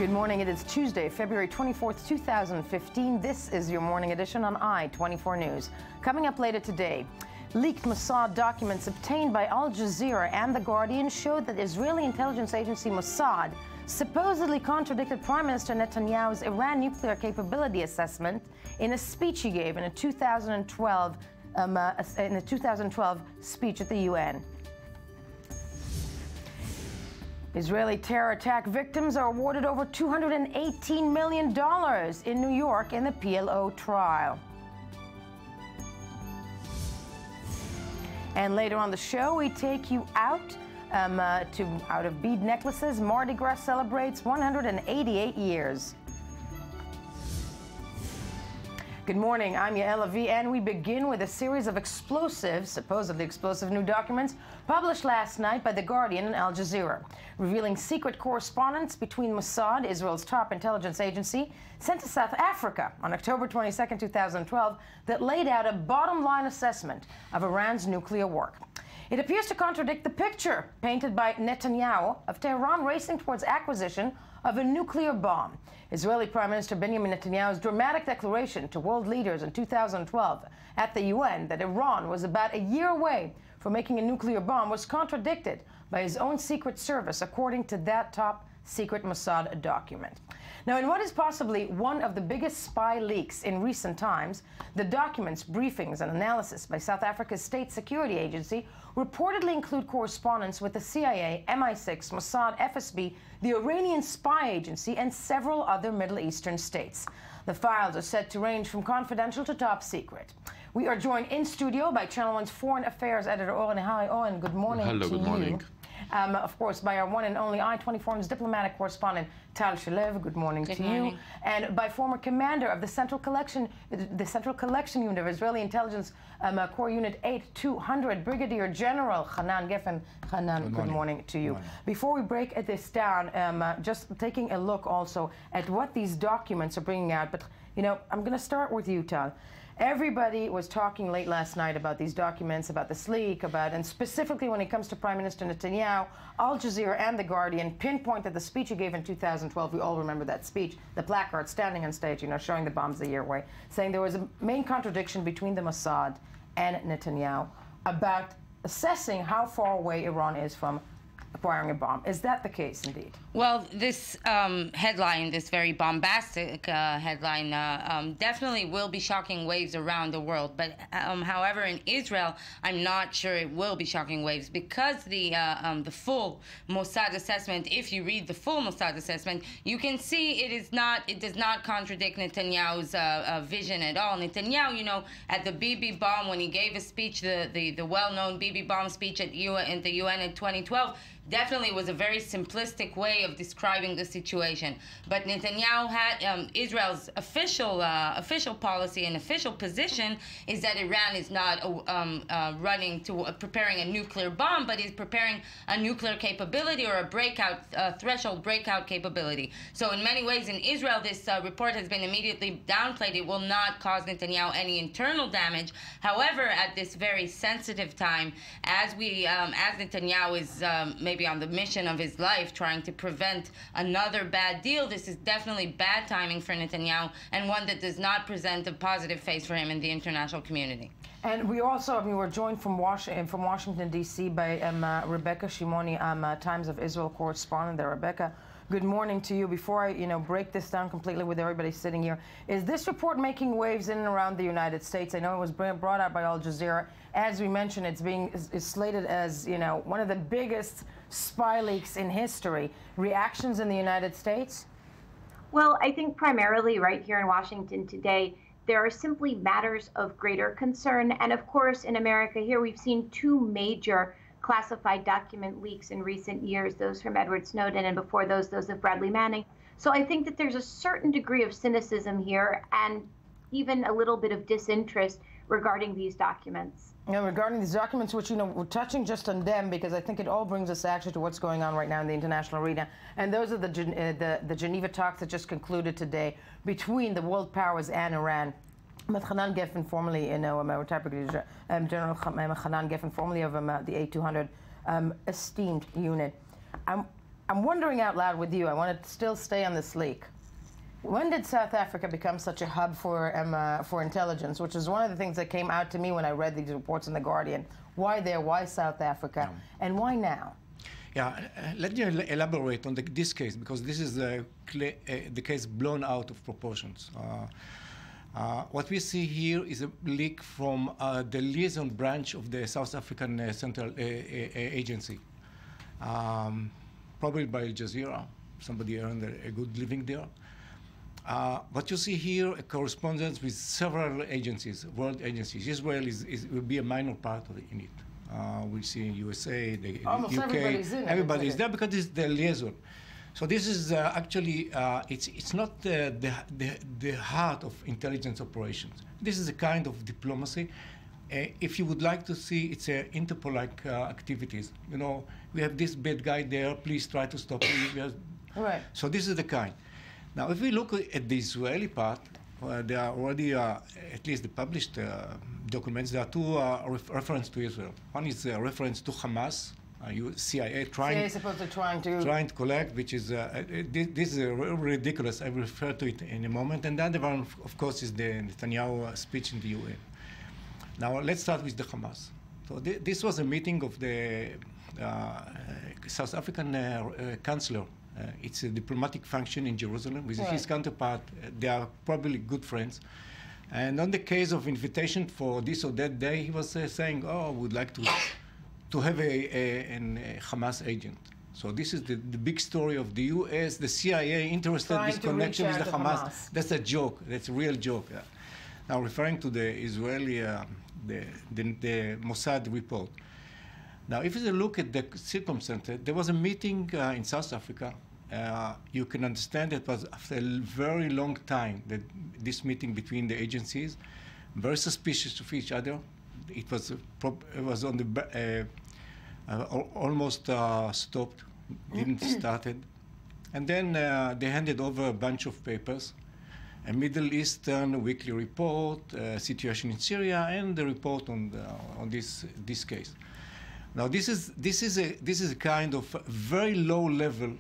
Good morning. It is Tuesday, February 24th, 2015. This is your morning edition on I-24 News. Coming up later today, leaked Mossad documents obtained by Al Jazeera and The Guardian showed that Israeli intelligence agency Mossad supposedly contradicted Prime Minister Netanyahu's Iran nuclear capability assessment in a speech he gave in a 2012 speech at the UN. Israeli terror attack victims are awarded over $218 million in New York in the PLO trial. And later on the show, we take you out of bead necklaces. Mardi Gras celebrates 188 years. Good morning, I'm Yael Avi, and we begin with a series of supposedly explosive new documents published last night by The Guardian and Al Jazeera, revealing secret correspondence between Mossad, Israel's top intelligence agency, sent to South Africa on October 22, 2012, that laid out a bottom-line assessment of Iran's nuclear work. It appears to contradict the picture painted by Netanyahu of Tehran racing towards acquisition of a nuclear bomb. Israeli Prime Minister Benjamin Netanyahu's dramatic declaration to world leaders in 2012 at the UN that Iran was about a year away from making a nuclear bomb was contradicted by his own secret service, according to that top secret Mossad document. Now, in what is possibly one of the biggest spy leaks in recent times, the documents, briefings, and analysis by South Africa's state security agency reportedly include correspondence with the CIA, MI6, Mossad, FSB, the Iranian spy agency, and several other Middle Eastern states. The files are said to range from confidential to top secret. We are joined in studio by Channel 1's Foreign Affairs editor, Oren. Hi, Oren. Good morning. Hello, good morning. Of course, by our one and only I-24 News diplomatic correspondent, Tal Shalev. Good morning to you. And by former commander of the Central Collection Unit of Israeli Intelligence Corps Unit 8200, Brigadier General Hanan Geffen. Hanan, good morning to you. Before we break this down, just taking a look also at what these documents are bringing out. But, you know, I'm going to start with you, Tal. Everybody was talking late last night about these documents, about this leak, and specifically when it comes to Prime Minister Netanyahu, Al Jazeera and The Guardian pinpointed the speech he gave in 2012. We all remember that speech, the placard standing on stage, you know, showing the bombs a year away, saying there was a main contradiction between the Mossad and Netanyahu about assessing how far away Iran is from acquiring a bomb. Is that the case, indeed? Well, this headline, this very bombastic headline, definitely will be shocking waves around the world. But however, in Israel, I'm not sure it will be shocking waves, because the full Mossad assessment, if you read the full Mossad assessment, you can see it does not contradict Netanyahu's vision at all. Netanyahu, you know, at the Bibi bomb, when he gave a speech, the well-known Bibi bomb speech at the UN in 2012, definitely was a very simplistic way of describing the situation. But Netanyahu had Israel's official policy and official position is that Iran is not preparing a nuclear bomb, but is preparing a nuclear capability or a threshold breakout capability. So in many ways in Israel, this report has been immediately downplayed. It will not cause Netanyahu any internal damage. However, at this very sensitive time, as Netanyahu is maybe on the mission of his life, trying to prevent another bad deal, this is definitely bad timing for Netanyahu, and one that does not present a positive face for him in the international community. And we also, we're joined from Washington, D.C. by Rebecca Shimoni, Times of Israel correspondent there. Rebecca, good morning to you. Before I, break this down completely with everybody sitting here, is this report making waves in and around the United States? I know it was brought out by Al Jazeera. As we mentioned, it's slated as, one of the biggest spy leaks in history. Reactions in the United States? Well, I think primarily right here in Washington today, there are simply matters of greater concern. And of course, in America here, we've seen two major classified document leaks in recent years, those from Edward Snowden, and before those of Bradley Manning. So I think that there's a certain degree of cynicism here and even a little bit of disinterest regarding these documents. Regarding these documents, which, we're touching just on them because I think it all brings us actually to what's going on right now in the international arena. And those are the Geneva talks that just concluded today between the world powers and Iran. Hanan Geffen, formerly, retired Brigadier General Hanan Geffen, formerly of the 8200 esteemed unit. I'm wondering out loud with you, I want to still stay on this leak. When did South Africa become such a hub for intelligence, which is one of the things that came out to me when I read these reports in The Guardian? Why there? Why South Africa? And why now? Yeah, let me elaborate on this case, because this is the case blown out of proportions. What we see here is a leak from the liaison branch of the South African Central Agency, probably by Jazeera. Somebody earned a good living there. What you see here, a correspondence with several agencies, world agencies. Israel will be a minor part of in it. We see USA, the Almost UK, everybody is there because it's the liaison. So this is actually, it's not the heart of intelligence operations. This is a kind of diplomacy. If you would like to see, it's Interpol-like activities. You know, we have this bad guy there, please try to stop him. Right. So this is the kind. Now, if we look at the Israeli part, there are already, at least the published documents, there are two references to Israel. One is a reference to Hamas, CIA trying to collect, which is, this is ridiculous. I will refer to it in a moment. And the other one, of course, is the Netanyahu speech in the UN. Now, let's start with the Hamas. So this was a meeting of the South African Chancellor. It's a diplomatic function in Jerusalem with his counterpart. They are probably good friends. And on the case of invitation for this or that day, he was saying, oh, I would like to have a Hamas agent. So this is the big story of the US, the CIA interested in this connection with the Hamas. That's a joke. That's a real joke. Now, referring to the Israeli, the Mossad report. Now, if you look at the circumstances, there was a meeting in South Africa. You can understand it was after a very long time that this meeting between the agencies, very suspicious of each other. It was on the almost stopped, didn't started, and then they handed over a bunch of papers, a Middle Eastern weekly report, situation in Syria, and the report on this case. Now, this is a kind of very low level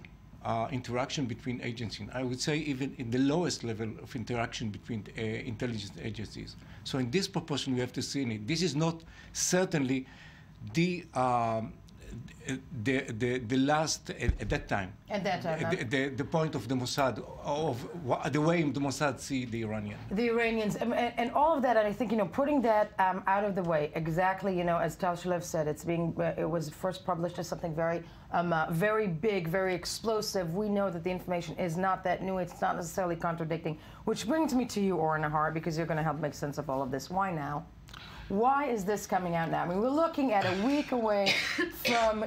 interaction between agencies. I would say even in the lowest level of interaction between intelligence agencies. So in this proportion, we have to see it. This is not certainly the last at that time. At that time, the point of the Mossad, of the way the Mossad see the Iranians. The Iranians, and all of that, and I think, putting that out of the way, exactly, as Tal Shalev said, it was first published as something very, very big, very explosive. We know that the information is not that new. It's not necessarily contradicting, which brings me to you, Or Nahar, because you're going to help make sense of all of this. Why now? Why is this coming out now? I mean, we're looking at a week away from,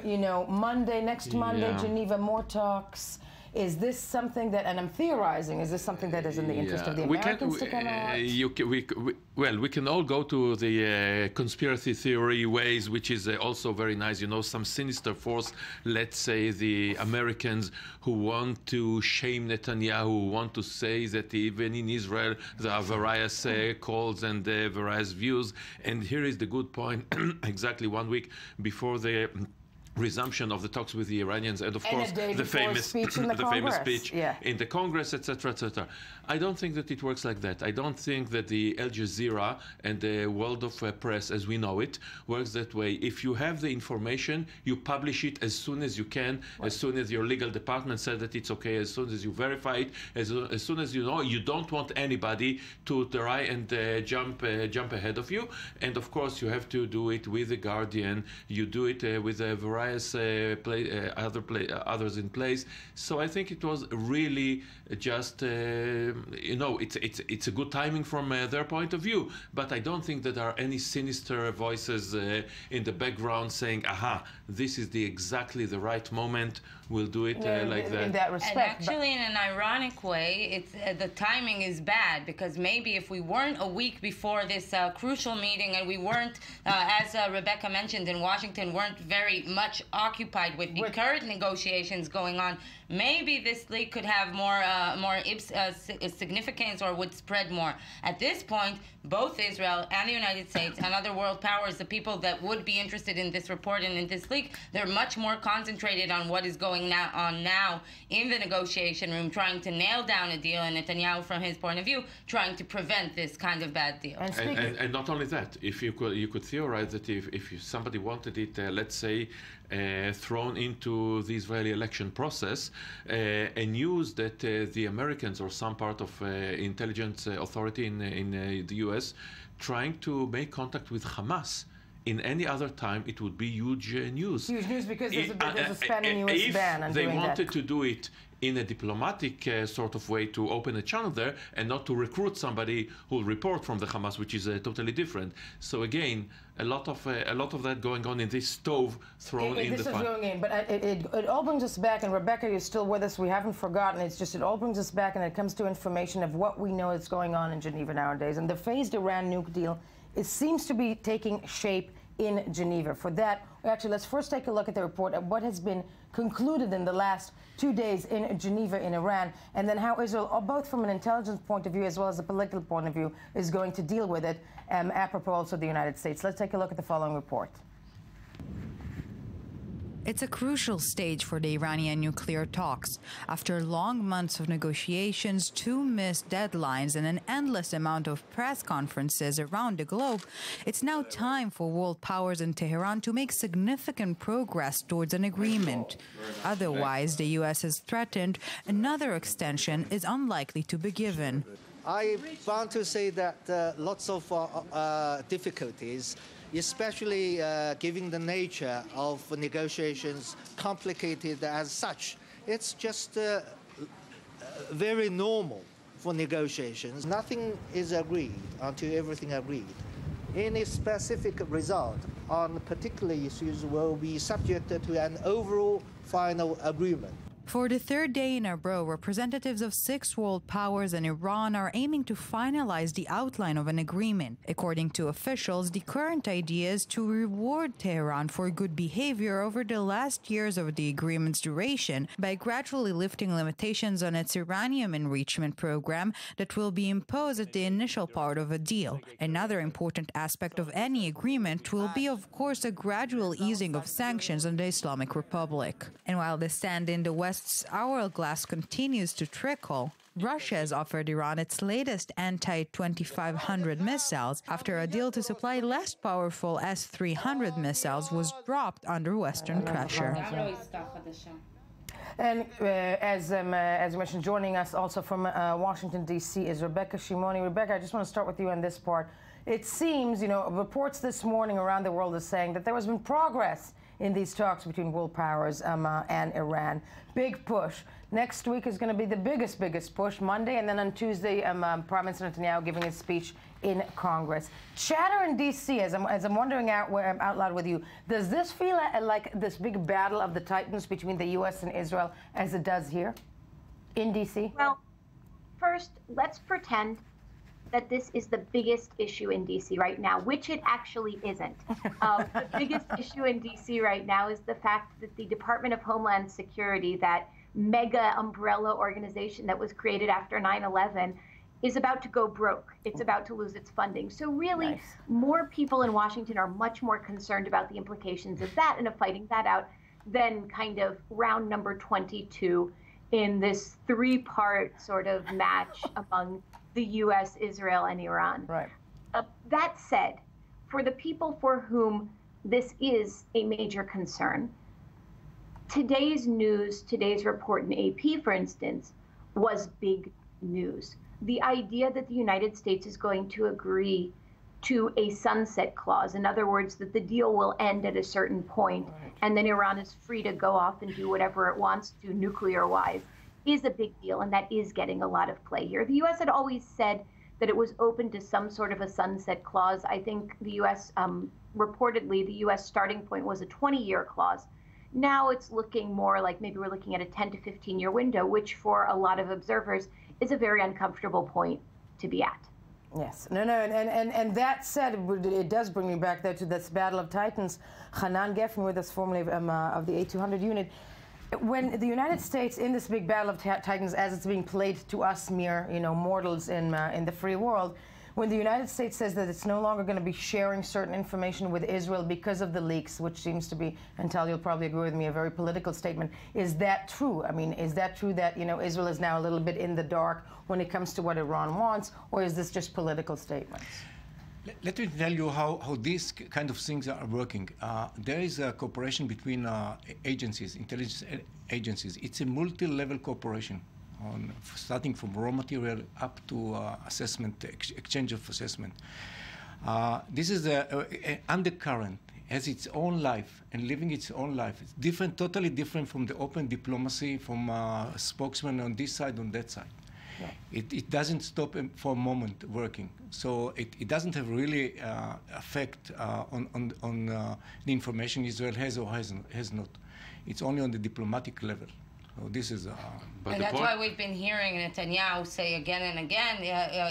Monday, next Monday, Geneva, more talks. Is this something that, and I'm theorizing, is this something that is in the interest of the Americans to come out? We can all go to the conspiracy theory ways, which is also very nice. Some sinister force, let's say the Americans who want to shame Netanyahu, who want to say that even in Israel there are various calls and various views. And here is the good point, exactly 1 week before the resumption of the talks with the Iranians, and of course the famous speech in the Congress, etc., etc. I don't think that it works like that. I don't think that the Al Jazeera and the world of press as we know it works that way. If you have the information, you publish it as soon as you can, as soon as your legal department said that it's okay, as soon as you verify it, as soon as you know. You don't want anybody to try and jump ahead of you. And of course, you have to do it with the Guardian. You do it with a various others in place. So I think it was really just it's a good timing from their point of view, but I don't think that there are any sinister voices in the background saying, aha, this is exactly the right moment, we'll do it like that. In that respect. And actually, in an ironic way, the timing is bad, because maybe if we weren't a week before this crucial meeting, and we weren't, as Rebecca mentioned, in Washington, weren't very much much occupied with the current negotiations going on, maybe this leak could have more significance or would spread more. At this point, both Israel and the United States and other world powers, the people that would be interested in this report and in this leak, they're much more concentrated on what is going on now in the negotiation room, trying to nail down a deal, and Netanyahu, from his point of view, trying to prevent this kind of bad deal. And not only that, if you could theorize that if somebody wanted it, let's say, thrown into the Israeli election process and use that the Americans or some part of intelligence authority in the U.S. trying to make contact with Hamas. In any other time, it would be huge news. Huge news because there's a spending U.S. ban on doing that. If they wanted to do it in a diplomatic sort of way to open a channel there and not to recruit somebody who will report from the Hamas, which is totally different. So again, a lot of that going on in this stove thrown in the fire. This is going in, but it all brings us back, and Rebecca, you're still with us. We haven't forgotten. It's just it all brings us back, and it comes to information of what we know is going on in Geneva nowadays. And the phased Iran nuke deal, it seems to be taking shape in Geneva. For that, actually, let's first take a look at the report of what has been concluded in the last 2 days in Geneva in Iran, and then how Israel, both from an intelligence point of view as well as a political point of view, is going to deal with it, apropos also the United States. Let's take a look at the following report. It's a crucial stage for the Iranian nuclear talks. After long months of negotiations, 2 missed deadlines, and an endless amount of press conferences around the globe, it's now time for world powers in Tehran to make significant progress towards an agreement. Otherwise, the U.S. has threatened another extension is unlikely to be given. I want to say that lots of difficulties, especially given the nature of negotiations, complicated as such. It's just very normal for negotiations. Nothing is agreed until everything agreed. Any specific result on particular issues will be subject to an overall final agreement. For the 3rd day in a row, representatives of 6 world powers and Iran are aiming to finalize the outline of an agreement. According to officials, the current idea is to reward Tehran for good behavior over the last years of the agreement's duration by gradually lifting limitations on its uranium enrichment program that will be imposed at the initial part of a deal. Another important aspect of any agreement will be, of course, a gradual easing of sanctions on the Islamic Republic. And while the sand in the West's hourglass continues to trickle, Russia has offered Iran its latest anti-2500 missiles after a deal to supply less powerful S-300 missiles was dropped under Western pressure. And as mentioned, joining us also from Washington, D.C. is Rebecca Shimoni. Rebecca, I just want to start with you on this part. It seems, reports this morning around the world are saying that there has been progress in these talks between world powers and Iran. Big push. Next week is going to be the biggest push, Monday, and then on Tuesday, Prime Minister Netanyahu giving his speech in Congress. Chatter in D.C., as I'm wondering out loud with you, does this feel like this big battle of the titans between the U.S. and Israel as it does here in D.C.? Well, first, let's pretend that this is the biggest issue in D.C. right now, which it actually isn't. The biggest issue in D.C. right now is the fact that the Department of Homeland Security, that mega umbrella organization that was created after 9/11, is about to go broke. It's about to lose its funding. So really, more people in Washington are much more concerned about the implications of that and of fighting that out than kind of round number 22 in this 3-part sort of match among the U.S., Israel, and Iran. Right. That said, for the people for whom this is a major concern, today's news, today's report in AP, for instance, was big news. The idea that the United States is going to agree to a sunset clause, in other words, that the deal will end at a certain point, and then Iran is free to go off and do whatever it wants to nuclear-wise, is a big deal, and that is getting a lot of play here. The U.S. had always said that it was open to some sort of a sunset clause. I think the U.S., reportedly, the U.S. starting point was a 20-year clause. Now it's looking more like maybe we're looking at a 10 to 15-year window, which for a lot of observers is a very uncomfortable point to be at. Yes. No, and that said, it does bring me back there to this Battle of Titans. Hanan Geffen with us, formerly of the A200 unit. When the United States, in this big Battle of Titans, as it's being played to us mere, mortals in the free world, when the United States says that it's no longer going to be sharing certain information with Israel because of the leaks, which seems to be, and Tal, you'll probably agree with me, a very political statement, is that true? I mean, is that true that, Israel is now a little bit in the dark when it comes to what Iran wants, or is this just political statements? Let me tell you how these kind of things are working. There is a cooperation between agencies, intelligence agencies. It's a multi-level cooperation, starting from raw material up to assessment, exchange of assessment. This is an undercurrent, has its own life and living its own life. It's different, totally different from the open diplomacy from spokesmen on this side, on that side. Yeah. It doesn't stop for a moment working. So it doesn't have really effect on the information Israel has or has not. It's only on the diplomatic level. So this is. And that's why we've been hearing Netanyahu say again and again,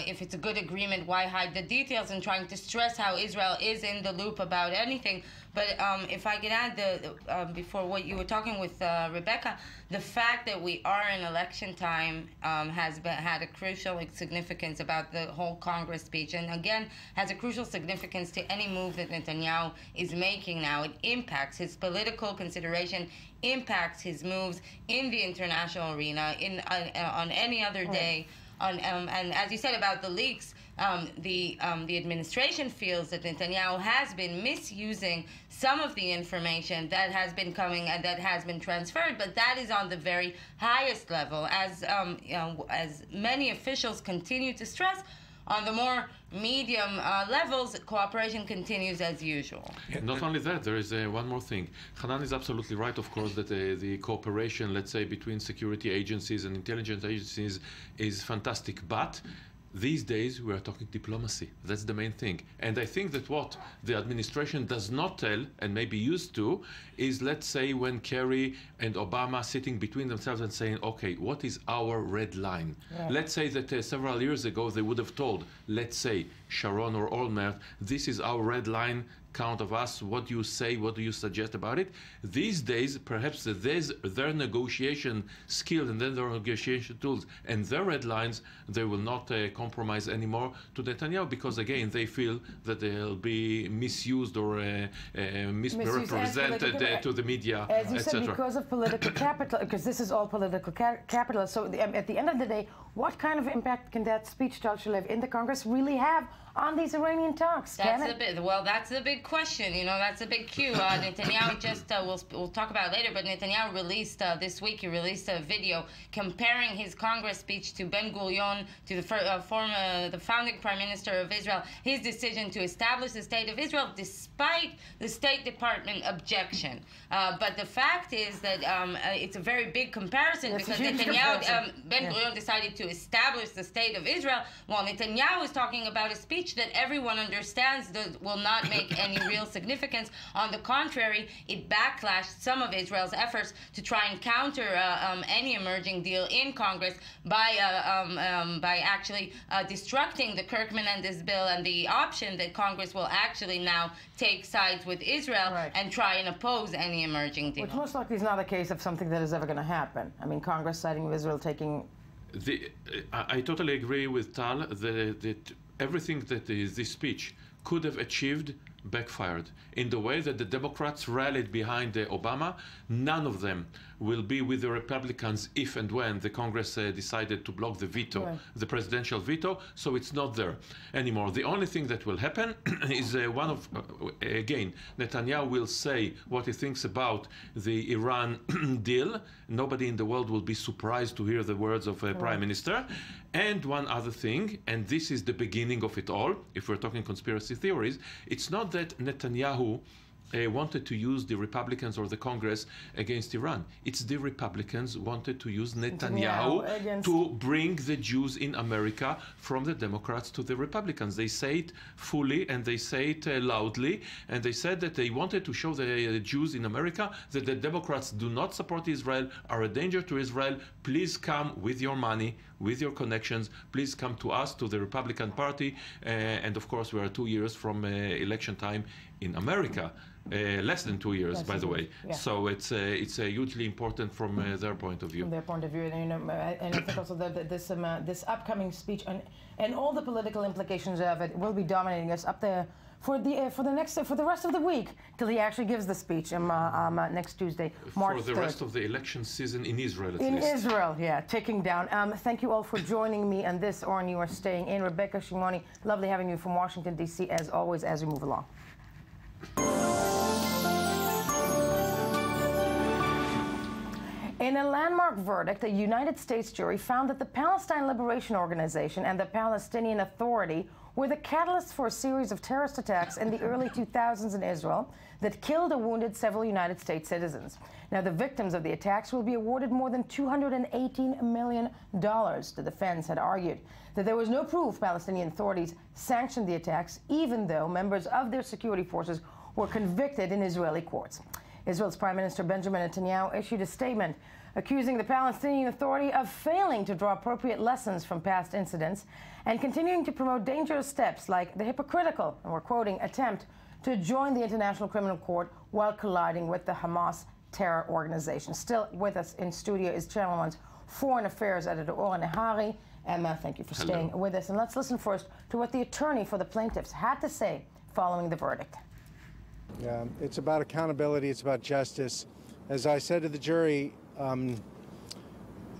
if it's a good agreement, why hide the details, and trying to stress how Israel is in the loop about anything. But if I could add, before what you were talking with Rebecca, the fact that we are in election time has had a crucial significance about the whole Congress speech, and again, has a crucial significance to any move that Netanyahu is making now. It impacts his political consideration, impacts his moves in the international arena, on any other day. And as you said about the leaks, the administration feels that Netanyahu has been misusing some of the information that has been coming and that has been transferred, but that is on the very highest level. As many officials continue to stress, on the more medium levels, cooperation continues as usual. Not only that, there is one more thing. Hanan is absolutely right, of course, that the cooperation, let's say, between security agencies and intelligence agencies is fantastic. But these days, we are talking diplomacy. That's the main thing. And I think that what the administration does not tell, and maybe used to, is, let's say, when Kerry and Obama sitting between themselves and saying, okay, what is our red line? Yeah. Let's say that several years ago, they would have told, let's say, Sharon or Olmert, this is our red line, count of us, what do you say, what do you suggest about it? These days, perhaps their negotiation skill and then their negotiation tools and their red lines, they will not compromise anymore to Netanyahu, because again, they feel that they'll be misused or misrepresented to the media, as you said, because of political capital, because this is all political capital. So at the end of the day, what kind of impact can that speech, Tal Shalev, in the Congress really have on these Iranian talks? That's the big question. That's a big cue. Netanyahu just, we'll talk about it later, but Netanyahu released this week, he released a video comparing his Congress speech to Ben Gurion, to the founding Prime Minister of Israel, his decision to establish the State of Israel despite the State Department objection. But the fact is that it's a very big comparison, because Netanyahu, Ben Gurion decided to establish the State of Israel, while Netanyahu is talking about a speech that everyone understands that will not make any real significance. On the contrary, it backlashed some of Israel's efforts to try and counter any emerging deal in Congress by actually destructing the Kirk-Menendez bill and the option that Congress will actually now take sides with Israel and try and oppose any emerging deal. Which most likely is not a case of something that is ever going to happen. I mean, Congress siding with Israel taking... I totally agree with Tal that everything that this speech could have achieved backfired. In the way that the Democrats rallied behind Obama, none of them will be with the Republicans if and when the Congress decided to block the veto, the presidential veto, so it's not there anymore. The only thing that will happen is again, Netanyahu will say what he thinks about the Iran deal. Nobody in the world will be surprised to hear the words of Prime Minister. And one other thing, and this is the beginning of it all, if we're talking conspiracy theories, it's not that Netanyahu wanted to use the Republicans or the Congress against Iran. It's the Republicans wanted to use Netanyahu to bring the Jews in America from the Democrats to the Republicans. They say it fully and they say it loudly, and they said that they wanted to show the Jews in America that the Democrats do not support Israel, are a danger to Israel. Please come with your money, with your connections, please come to us, to the Republican Party. And of course, we are 2 years from election time in America. Less than 2 years, by the way. Yeah. So it's hugely important from their point of view. From their point of view, and I think also that this upcoming speech and all the political implications of it will be dominating us up there for the rest of the week till he actually gives the speech next Tuesday, March 3rd. For the rest of the election season in Israel, at least. In Israel, yeah, ticking down. Thank you all for joining me on this, or you are staying in. Rebecca, Shimoni, lovely having you from Washington, D.C. as always as we move along. In a landmark verdict, a United States jury found that the Palestine Liberation Organization and the Palestinian Authority were the catalysts for a series of terrorist attacks in the early 2000s in Israel that killed or wounded several United States citizens. Now, the victims of the attacks will be awarded more than $218 million. The defense had argued that there was no proof Palestinian authorities sanctioned the attacks, even though members of their security forces were convicted in Israeli courts. Israel's Prime Minister Benjamin Netanyahu issued a statement accusing the Palestinian Authority of failing to draw appropriate lessons from past incidents and continuing to promote dangerous steps like the hypocritical, and we're quoting, attempt to join the International Criminal Court while colliding with the Hamas terror organization. Still with us in studio is Channel 1's Foreign Affairs editor, Or Nehari. Emma, thank you for staying with us. And let's listen first to what the attorney for the plaintiffs had to say following the verdict. Yeah, it's about accountability, it's about justice. As I said to the jury,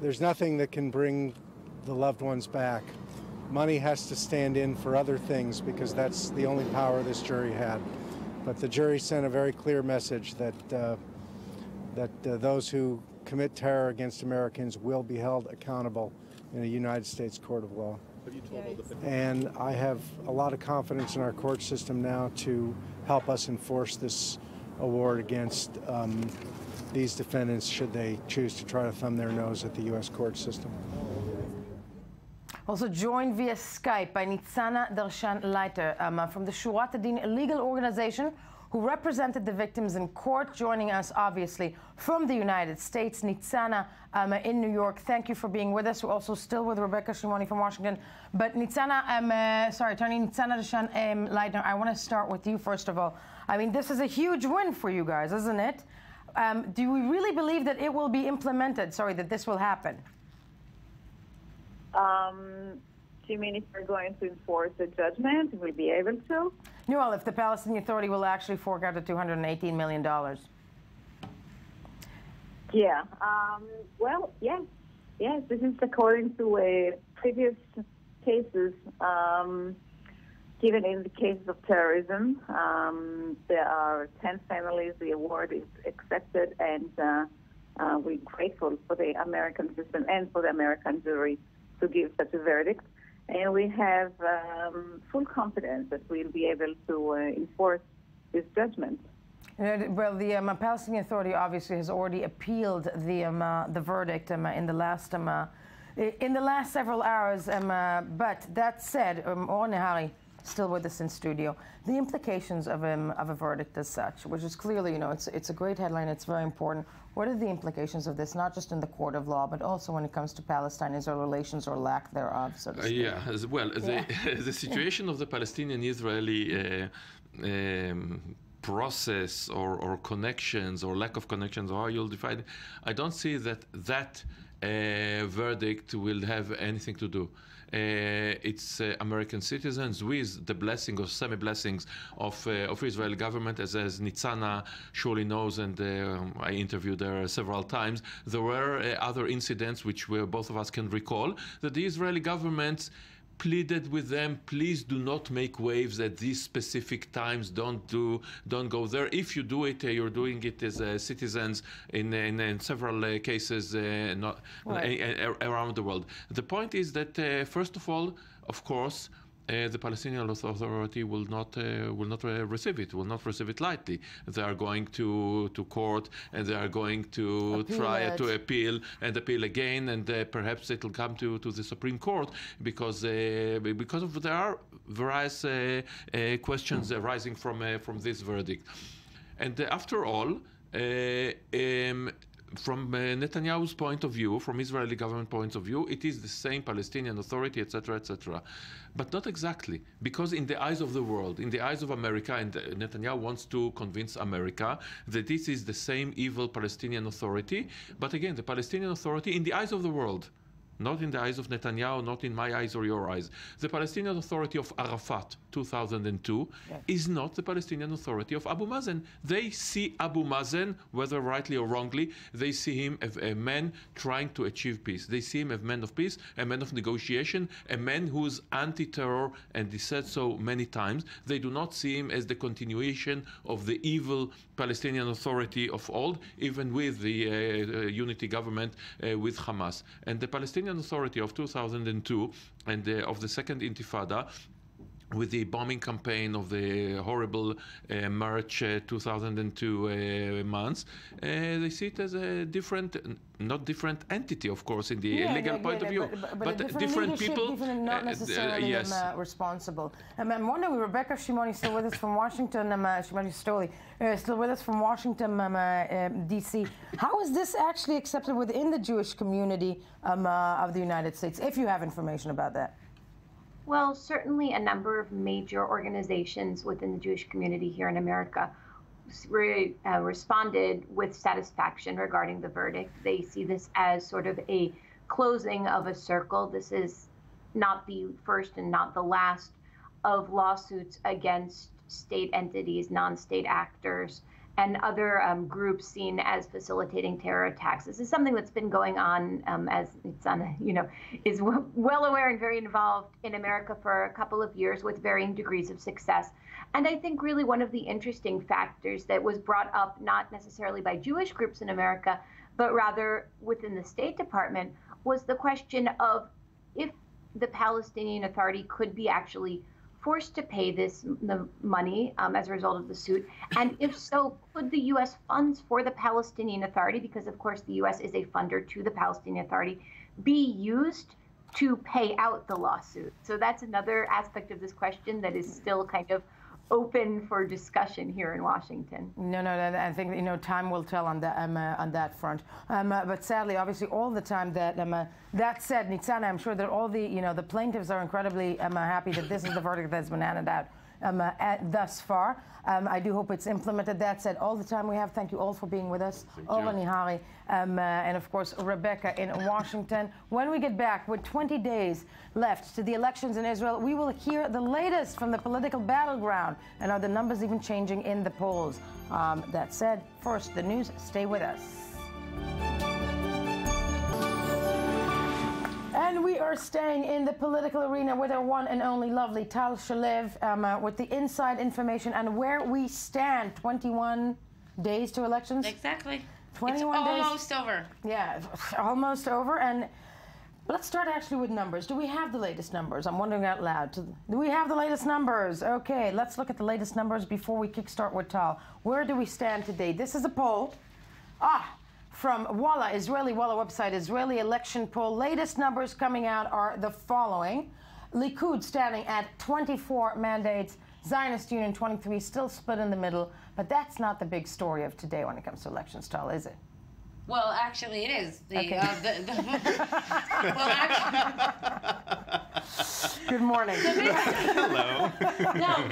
there's nothing that can bring the loved ones back. Money has to stand in for other things because that's the only power this jury had. But the jury sent a very clear message that those who commit terror against Americans will be held accountable in a United States court of law. And I have a lot of confidence in our court system now to help us enforce this award against these defendants should they choose to try to thumb their nose at the U.S. court system. Also joined via Skype by Nitzana Darshan-Leiter from the Shurat Adin legal organization who represented the victims in court, joining us obviously from the United States. Nitzana in New York, thank you for being with us. We're also still with Rebecca Shimoni from Washington. But Nitzana, Attorney Nitzana Darshan-Leiter, I want to start with you first of all. I mean, this is a huge win for you guys, isn't it? Do we really believe that it will be implemented, that this will happen? Do you mean if we're going to enforce the judgment, we'll be able to? No, well, if the Palestinian Authority will actually fork out the $218 million. Yeah. Well, yes. Yes, this is according to previous cases. Given in the cases of terrorism, there are 10 families. The award is accepted, and we're grateful for the American system and for the American jury to give such a verdict. And we have full confidence that we'll be able to enforce this judgment. Well, the Palestinian Authority obviously has already appealed the verdict in the last several hours. But that said, Or Nehari, still with us in studio, the implications of a verdict as such, which is clearly, it's a great headline, it's very important. What are the implications of this, not just in the court of law, but also when it comes to Palestine-Israel relations or lack thereof, so to speak? The situation of the Palestinian-Israeli process or connections or lack of connections, or how you'll define it, I don't see that verdict will have anything to do. It's American citizens with the blessing or semi-blessings of Israeli government, as Nitzana surely knows, and I interviewed her several times. There were other incidents which both of us can recall, that the Israeli government pleaded with them, please do not make waves at these specific times. Don't go there. If you do it, you're doing it as citizens in several cases around the world. The point is that first of all, of course, the Palestinian Authority will not receive it. Will not receive it lightly. They are going to court, and they are going to try to appeal again, and perhaps it will come to the Supreme Court because there are various questions arising from this verdict. And after all, from Netanyahu's point of view, from Israeli government point of view, it is the same Palestinian Authority, etc., etc. But not exactly, because in the eyes of the world, in the eyes of America, and Netanyahu wants to convince America that this is the same evil Palestinian Authority. But again, the Palestinian Authority in the eyes of the world, not in the eyes of Netanyahu, not in my eyes or your eyes. The Palestinian Authority of Arafat, 2002, is not the Palestinian Authority of Abu Mazen. They see Abu Mazen, whether rightly or wrongly, they see him as a man trying to achieve peace. They see him as a man of peace, a man of negotiation, a man who's anti-terror, and he said so many times. They do not see him as the continuation of the evil Palestinian Authority of old, even with the unity government with Hamas. And the Palestinian Authority of 2002 and of the Second Intifada, with the bombing campaign of the horrible March 2002 months, they see it as a different, not different entity, of course, in the legal point of view, but different people. Different, not necessarily yes. Responsible. I'm wondering, Rebecca Shimoni still with us from Washington, Shimoni Stoli, still with us from Washington, D.C. How is this actually accepted within the Jewish community of the United States, if you have information about that? Well, certainly a number of major organizations within the Jewish community here in America responded with satisfaction regarding the verdict. They see this as sort of a closing of a circle. This is not the first and not the last of lawsuits against state entities, non-state actors, and other groups seen as facilitating terror attacks. This is something that's been going on, as Nitzana, is well aware and very involved in America for a couple of years with varying degrees of success. And I think really one of the interesting factors that was brought up, not necessarily by Jewish groups in America, but rather within the State Department, was the question of if the Palestinian Authority could be actually forced to pay the money as a result of the suit? And if so, could the U.S. funds for the Palestinian Authority, because of course the U.S. is a funder to the Palestinian Authority, be used to pay out the lawsuit? So that's another aspect of this question that is still kind of open for discussion here in Washington. No, I think time will tell on that front. But sadly, obviously, all the time that said, Nitzana, I'm sure that all the plaintiffs are incredibly happy that this is the verdict that's been handed out thus far. I do hope it's implemented. That said, all the time we have. Thank you all for being with us. Ola Nihari, and of course Rebecca in Washington. When we get back, with 20 days left to the elections in Israel, we will hear the latest from the political battleground. And are the numbers even changing in the polls? That said, first the news. Stay with us. And we are staying in the political arena with our one and only lovely Tal Shalev with the inside information and where we stand. 21 days to elections? Exactly. 21 it's days. Almost over. Yeah, almost over. And let's start actually with numbers. Do we have the latest numbers? I'm wondering out loud. Do we have the latest numbers? Okay, let's look at the latest numbers before we kickstart with Tal. Where do we stand today? This is a poll. From Walla, Israeli Walla website, Israeli election poll. Latest numbers coming out are the following. Likud standing at 24 mandates. Zionist Union 23, still split in the middle. But that's not the big story of today when it comes to elections, Tal, is it? Well, actually, it is. Good morning. Hello. No,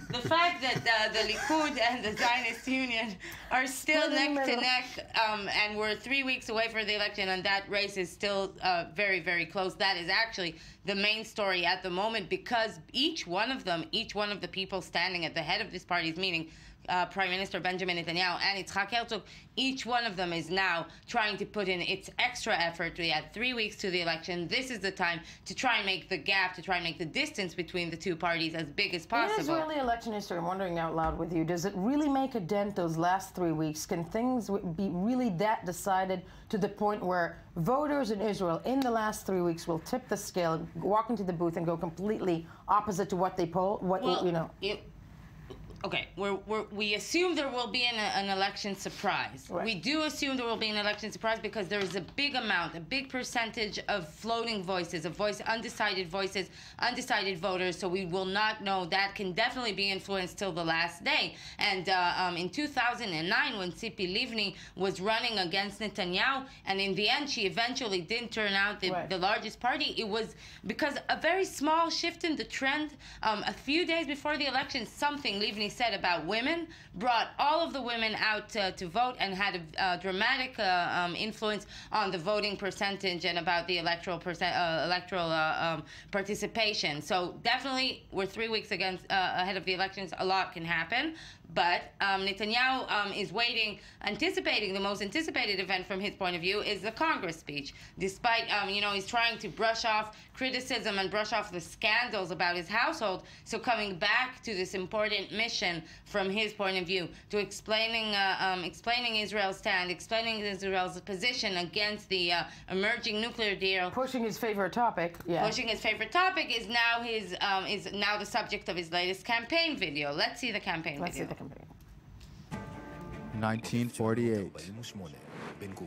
the fact that the Likud and the Zionist Union are still neck to neck, and we're 3 weeks away from the election, and that race is still very, very close. That is actually the main story at the moment, because each one of the people standing at the head of these parties, meaning Prime Minister Benjamin Netanyahu and Yitzhak Herzog, each one of them is now trying to put in its extra effort. We had 3 weeks to the election. This is the time to try and make the gap, to try and make the distance between the two parties as big as possible. In Israeli election history, I'm wondering out loud with you, does it really make a dent those last 3 weeks? Can things be really that decided to the point where voters in Israel in the last 3 weeks will tip the scale, walk into the booth and go completely opposite to what they poll? Okay, we assume there will be an election surprise. Right. We do assume there will be an election surprise because there is a big amount, a big percentage of floating voices, undecided voices, undecided voters, so we will not know. That can definitely be influenced till the last day. And in 2009, when Tzipi Livni was running against Netanyahu, and in the end she eventually didn't turn out the largest party, it was because a very small shift in the trend. A few days before the election, something Livni said about women brought all of the women out to vote and had a dramatic influence on the voting percentage and about the electoral participation. So definitely, we're 3 weeks ahead of the elections. A lot can happen. But Netanyahu is waiting, anticipating the most anticipated event from his point of view is the Congress speech. Despite, he's trying to brush off criticism and brush off the scandals about his household. So coming back to this important mission from his point of view, to explaining Israel's stand, explaining Israel's position against the emerging nuclear deal. Pushing his favorite topic. Yeah. Pushing his favorite topic is now the subject of his latest campaign video. Let's see the campaign video. 1948.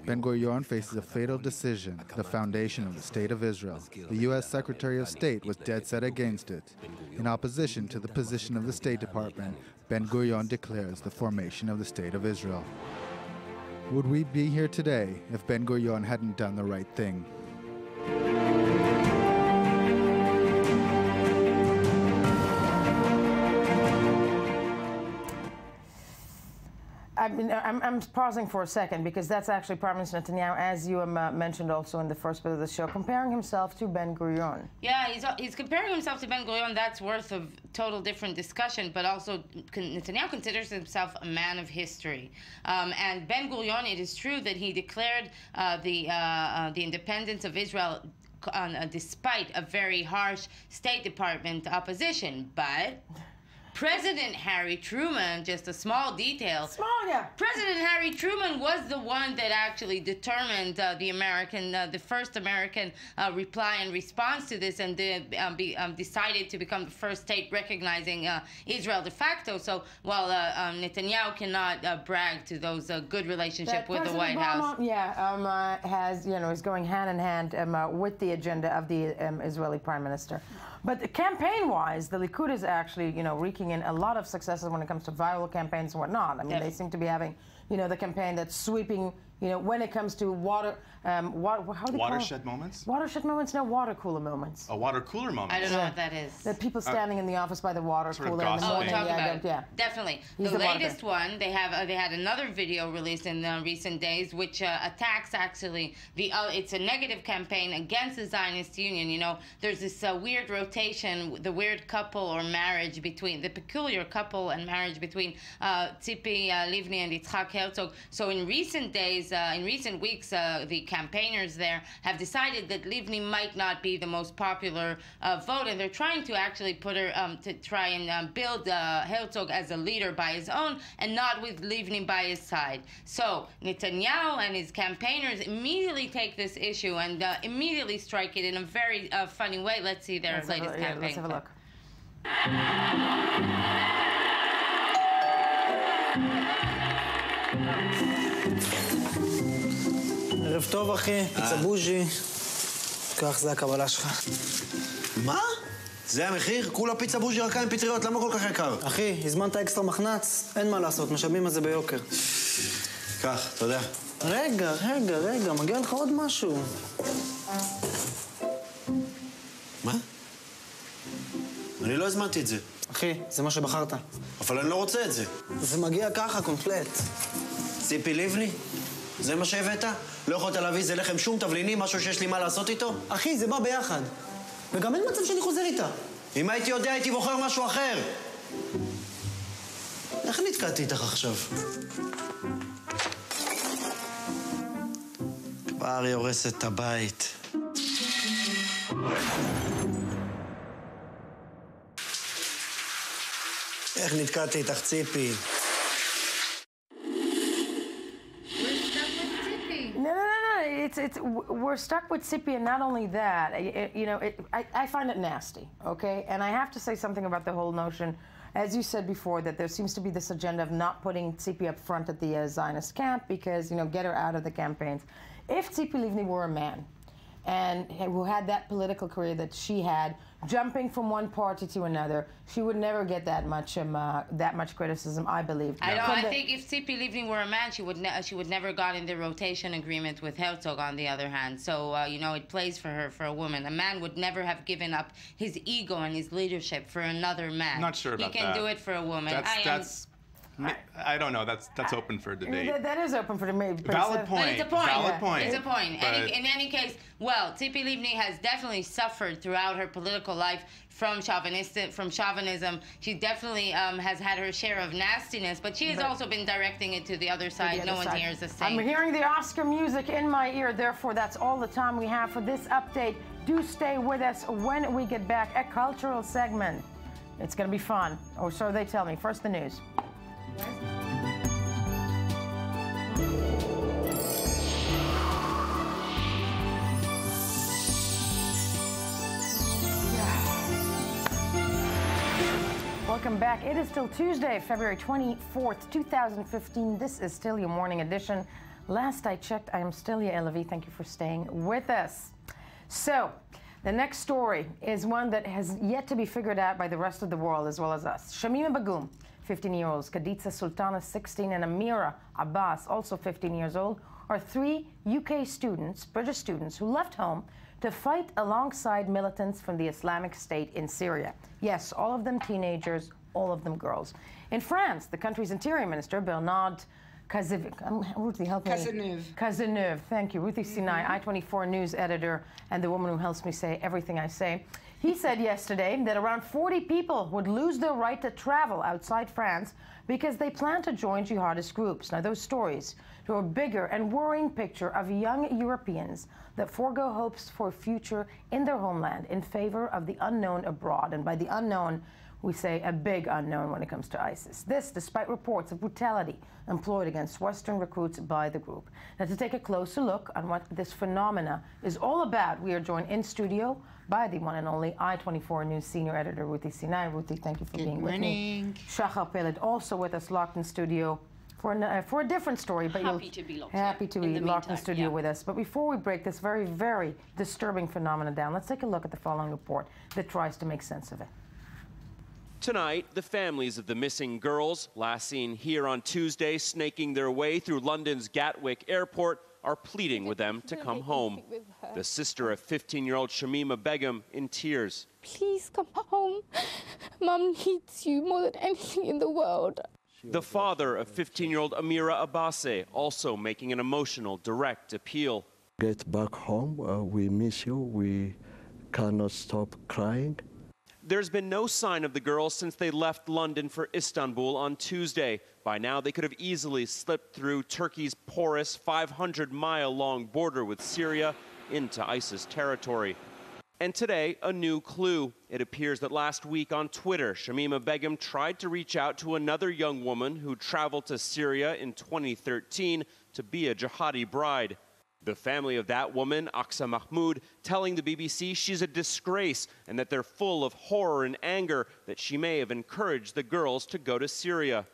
Ben-Gurion faces a fatal decision, the foundation of the State of Israel. The U.S. Secretary of State was dead set against it. In opposition to the position of the State Department, Ben-Gurion declares the formation of the State of Israel. Would we be here today if Ben-Gurion hadn't done the right thing? I'm pausing for a second because that's actually Prime Minister Netanyahu, as you mentioned also in the first bit of the show, comparing himself to Ben-Gurion. Yeah, he's comparing himself to Ben-Gurion. That's worth a total different discussion, but also Netanyahu considers himself a man of history. And Ben-Gurion, it is true that he declared the independence of Israel despite a very harsh State Department opposition, but President Harry Truman, just a small detail. President Harry Truman was the one that actually determined the first American reply and response to this, and decided to become the first state recognizing Israel de facto. So while Netanyahu cannot brag to those good relationship with the White House, is going hand in hand with the agenda of the Israeli Prime Minister. But campaign-wise, the Likud is actually, reeking in a lot of successes when it comes to viral campaigns and whatnot. I mean, they seem to be having, the campaign that's sweeping, when it comes to watershed moments? Watershed moments? No, water cooler moments. A water cooler moment. I don't know what that is. The people standing in the office by the water cooler in the morning. Definitely. The latest one, they had another video released in recent days, which attacks actually it's a negative campaign against the Zionist Union. There's this weird rotation, the weird couple or marriage between the peculiar couple and marriage between Tzipi Livni and Yitzhak Herzog. So in recent days, in recent weeks, the campaigners there have decided that Livni might not be the most popular vote, and they're trying to actually put her to try and build Herzog as a leader by his own and not with Livni by his side. So Netanyahu and his campaigners immediately take this issue and immediately strike it in a very funny way. Let's see their latest campaign. Let's have a look. ערב טוב, אחי. פיצה בוז'י. כך, זה הקבלה שלך. מה? זה המחיר? כולה פיצה בוז'י רכה עם פטריות, למה כל כך יקר? אחי, הזמנת אקסטרה מחנץ? אין מה לעשות, משלמים על זה ביוקר. כך, תודה. רגע, מגיע לך עוד משהו. מה? אני לא הזמנתי את זה. אחי, זה מה שבחרת. אבל אני לא רוצה את זה. זה מגיע ככה, קומפלט. ציפי לבני? זה מה שהבאת? לא יכולת להביא איזה לחם שום תבלינים, משהו שיש לי מה לעשות איתו? אחי, זה בא ביחד. וגם אין מצב שאני חוזר איתה. אם הייתי יודע, הייתי בוחר משהו אחר. איך נתקעתי איתך עכשיו? כבר היא הורסת את הבית. איך נתקעתי איתך, ציפי? We're stuck with Tzipi, and not only that, I find it nasty, okay? And I have to say something about the whole notion as you said before, that there seems to be this agenda of not putting Tzipi up front at the Zionist camp because, get her out of the campaigns. If Tzipi Livni were a man, and who had that political career that she had, jumping from one party to another, she would never get that much criticism, I believe. I think if Tzipi Livni were a man, she would never got in the rotation agreement with Herzog. On the other hand, so it plays for her. For a woman, a man would never have given up his ego and his leadership for another man. Not sure about that. He can do it for a woman. I don't know. That's open for debate. That is open for debate. Valid point. It's a point. Valid point. It's a point. In any case, well, Tzipi Livni has definitely suffered throughout her political life from chauvinism. She definitely has had her share of nastiness, but she has also been directing it to the other side. No one hears the same. I'm hearing the Oscar music in my ear. Therefore, that's all the time we have for this update. Do stay with us when we get back. A cultural segment. It's going to be fun, or so they tell me. First, the news. Welcome back. It is still Tuesday, February 24th, 2015. This is still your morning edition. Last I checked, I am still Yael Levi. Thank you for staying with us. So, the next story is one that has yet to be figured out by the rest of the world as well as us. Shamima Begum, 15-year-olds, Khadija Sultana, 16, and Amira Abbas, also 15 years old, are 3 UK students, British students, who left home to fight alongside militants from the Islamic State in Syria. Yes, all of them teenagers, all of them girls. In France, the country's interior minister, Bernard Cazeneuve, thank you. Ruthie Sinai, I-24 news editor, and the woman who helps me say everything I say. He said yesterday that around 40 people would lose their right to travel outside France because they plan to join jihadist groups. Now, those stories show a bigger and worrying picture of young Europeans that forego hopes for a future in their homeland in favor of the unknown abroad. And by the unknown, we say a big unknown when it comes to ISIS. This, despite reports of brutality employed against Western recruits by the group. Now, to take a closer look on what this phenomena is all about, we are joined in studio by the one and only I-24 News senior editor, Ruthie Sinai. Ruthie, thank you for being with me. Shachar Peled, also with us, locked in studio for a different story. But happy to be locked in studio with us. But before we break this very, very disturbing phenomena down, let's take a look at the following report that tries to make sense of it. Tonight, the families of the missing girls, last seen here on Tuesday, snaking their way through London's Gatwick Airport, are pleading with them to come home. The sister of 15-year-old Shamima Begum in tears. Please come home. Mum needs you more than anything in the world. The father of 15-year-old Amira Abbasi also making an emotional, direct appeal. Get back home. We miss you. We cannot stop crying. There's been no sign of the girls since they left London for Istanbul on Tuesday. By now, they could have easily slipped through Turkey's porous 500-mile-long border with Syria into ISIS territory. And today, a new clue. It appears that last week on Twitter, Shamima Begum tried to reach out to another young woman who traveled to Syria in 2013 to be a jihadi bride. The family of that woman, Aqsa Mahmoud, telling the BBC she's a disgrace and that they're full of horror and anger that she may have encouraged the girls to go to Syria.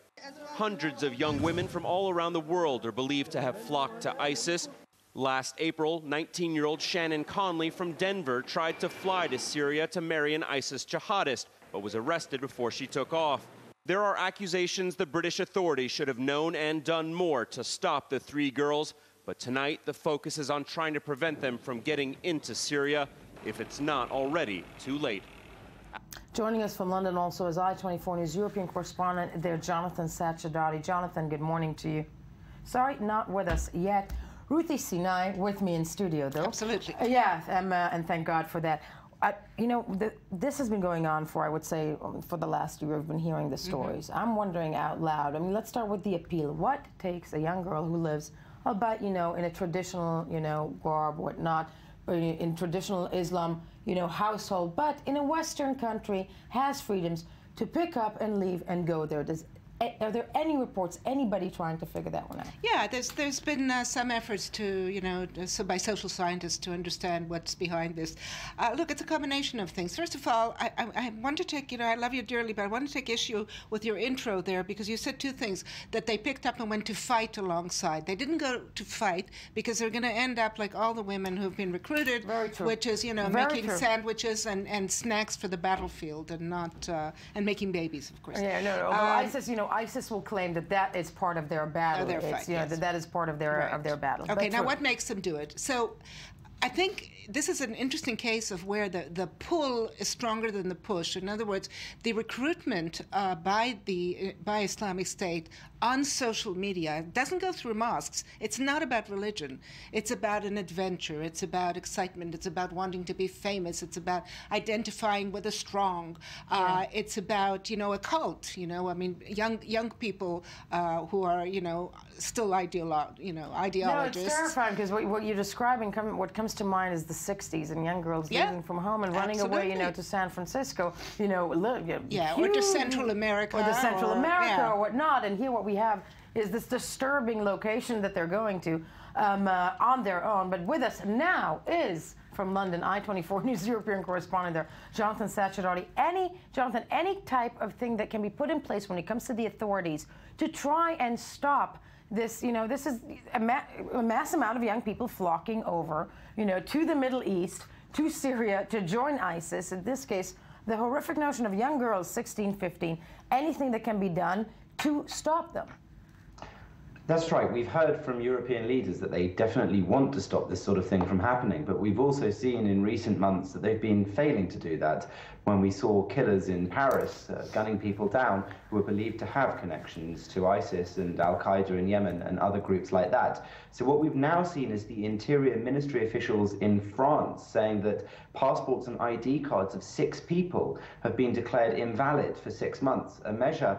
Hundreds of young women from all around the world are believed to have flocked to ISIS. Last April, 19-year-old Shannon Conley from Denver tried to fly to Syria to marry an ISIS jihadist, but was arrested before she took off. There are accusations the British authorities should have known and done more to stop the 3 girls. But tonight, the focus is on trying to prevent them from getting into Syria if it's not already too late. Joining us from London also is I-24 News European correspondent there, Jonathan Sachadati. Jonathan, good morning to you. Sorry, not with us yet. Ruthie Sinai with me in studio, though. Absolutely. And thank God for that. This has been going on for, I would say, for the last year. We've been hearing the stories. I'm wondering out loud. I mean, let's start with the appeal. What takes a young girl who lives, albeit, in a traditional, garb, whatnot, in traditional Islam, household, but in a Western country, has freedoms to pick up and leave and go there? Does Are there any reports, anybody trying to figure that one out? Yeah, there's been some efforts to, so by social scientists to understand what's behind this. Look, it's a combination of things. First of all, I want to take, I love you dearly, but I want to take issue with your intro there, because you said two things, that they picked up and went to fight alongside. They didn't go to fight because they're going to end up like all the women who've been recruited, which is, making sandwiches and snacks for the battlefield, and not and making babies, of course. Yeah, no. Although ISIS will claim that is part of their battle. Their fight, yes. that is part of their battle. Okay, now what makes them do it? So, I think this is an interesting case of where the pull is stronger than the push. In other words, the recruitment by Islamic State on social media doesn't go through mosques. It's not about religion. It's about an adventure. It's about excitement. It's about wanting to be famous. It's about identifying with the strong. It's about, a cult. Young people who are, still ideologists. No, it's terrifying, because what you're describing, what comes to mind is the 60s, and young girls leaving from home and running away, to San Francisco, or to Central America. Or to Central America or whatnot. And here what we have is this disturbing location that they're going to on their own. But with us now is, from London, I-24 News European correspondent there, Jonathan Sajid. Jonathan, any type of thing that can be put in place when it comes to the authorities to try and stop this, this is a mass amount of young people flocking over, to the Middle East, to Syria, to join ISIS. In this case, the horrific notion of young girls, 16, 15, anything that can be done to stop them. That's right. We've heard from European leaders that they definitely want to stop this sort of thing from happening, but we've also seen in recent months that they've been failing to do that, when we saw killers in Paris gunning people down who were believed to have connections to ISIS and Al-Qaeda in Yemen and other groups like that. So what we've now seen is the Interior Ministry officials in France saying that passports and ID cards of 6 people have been declared invalid for 6 months, a measure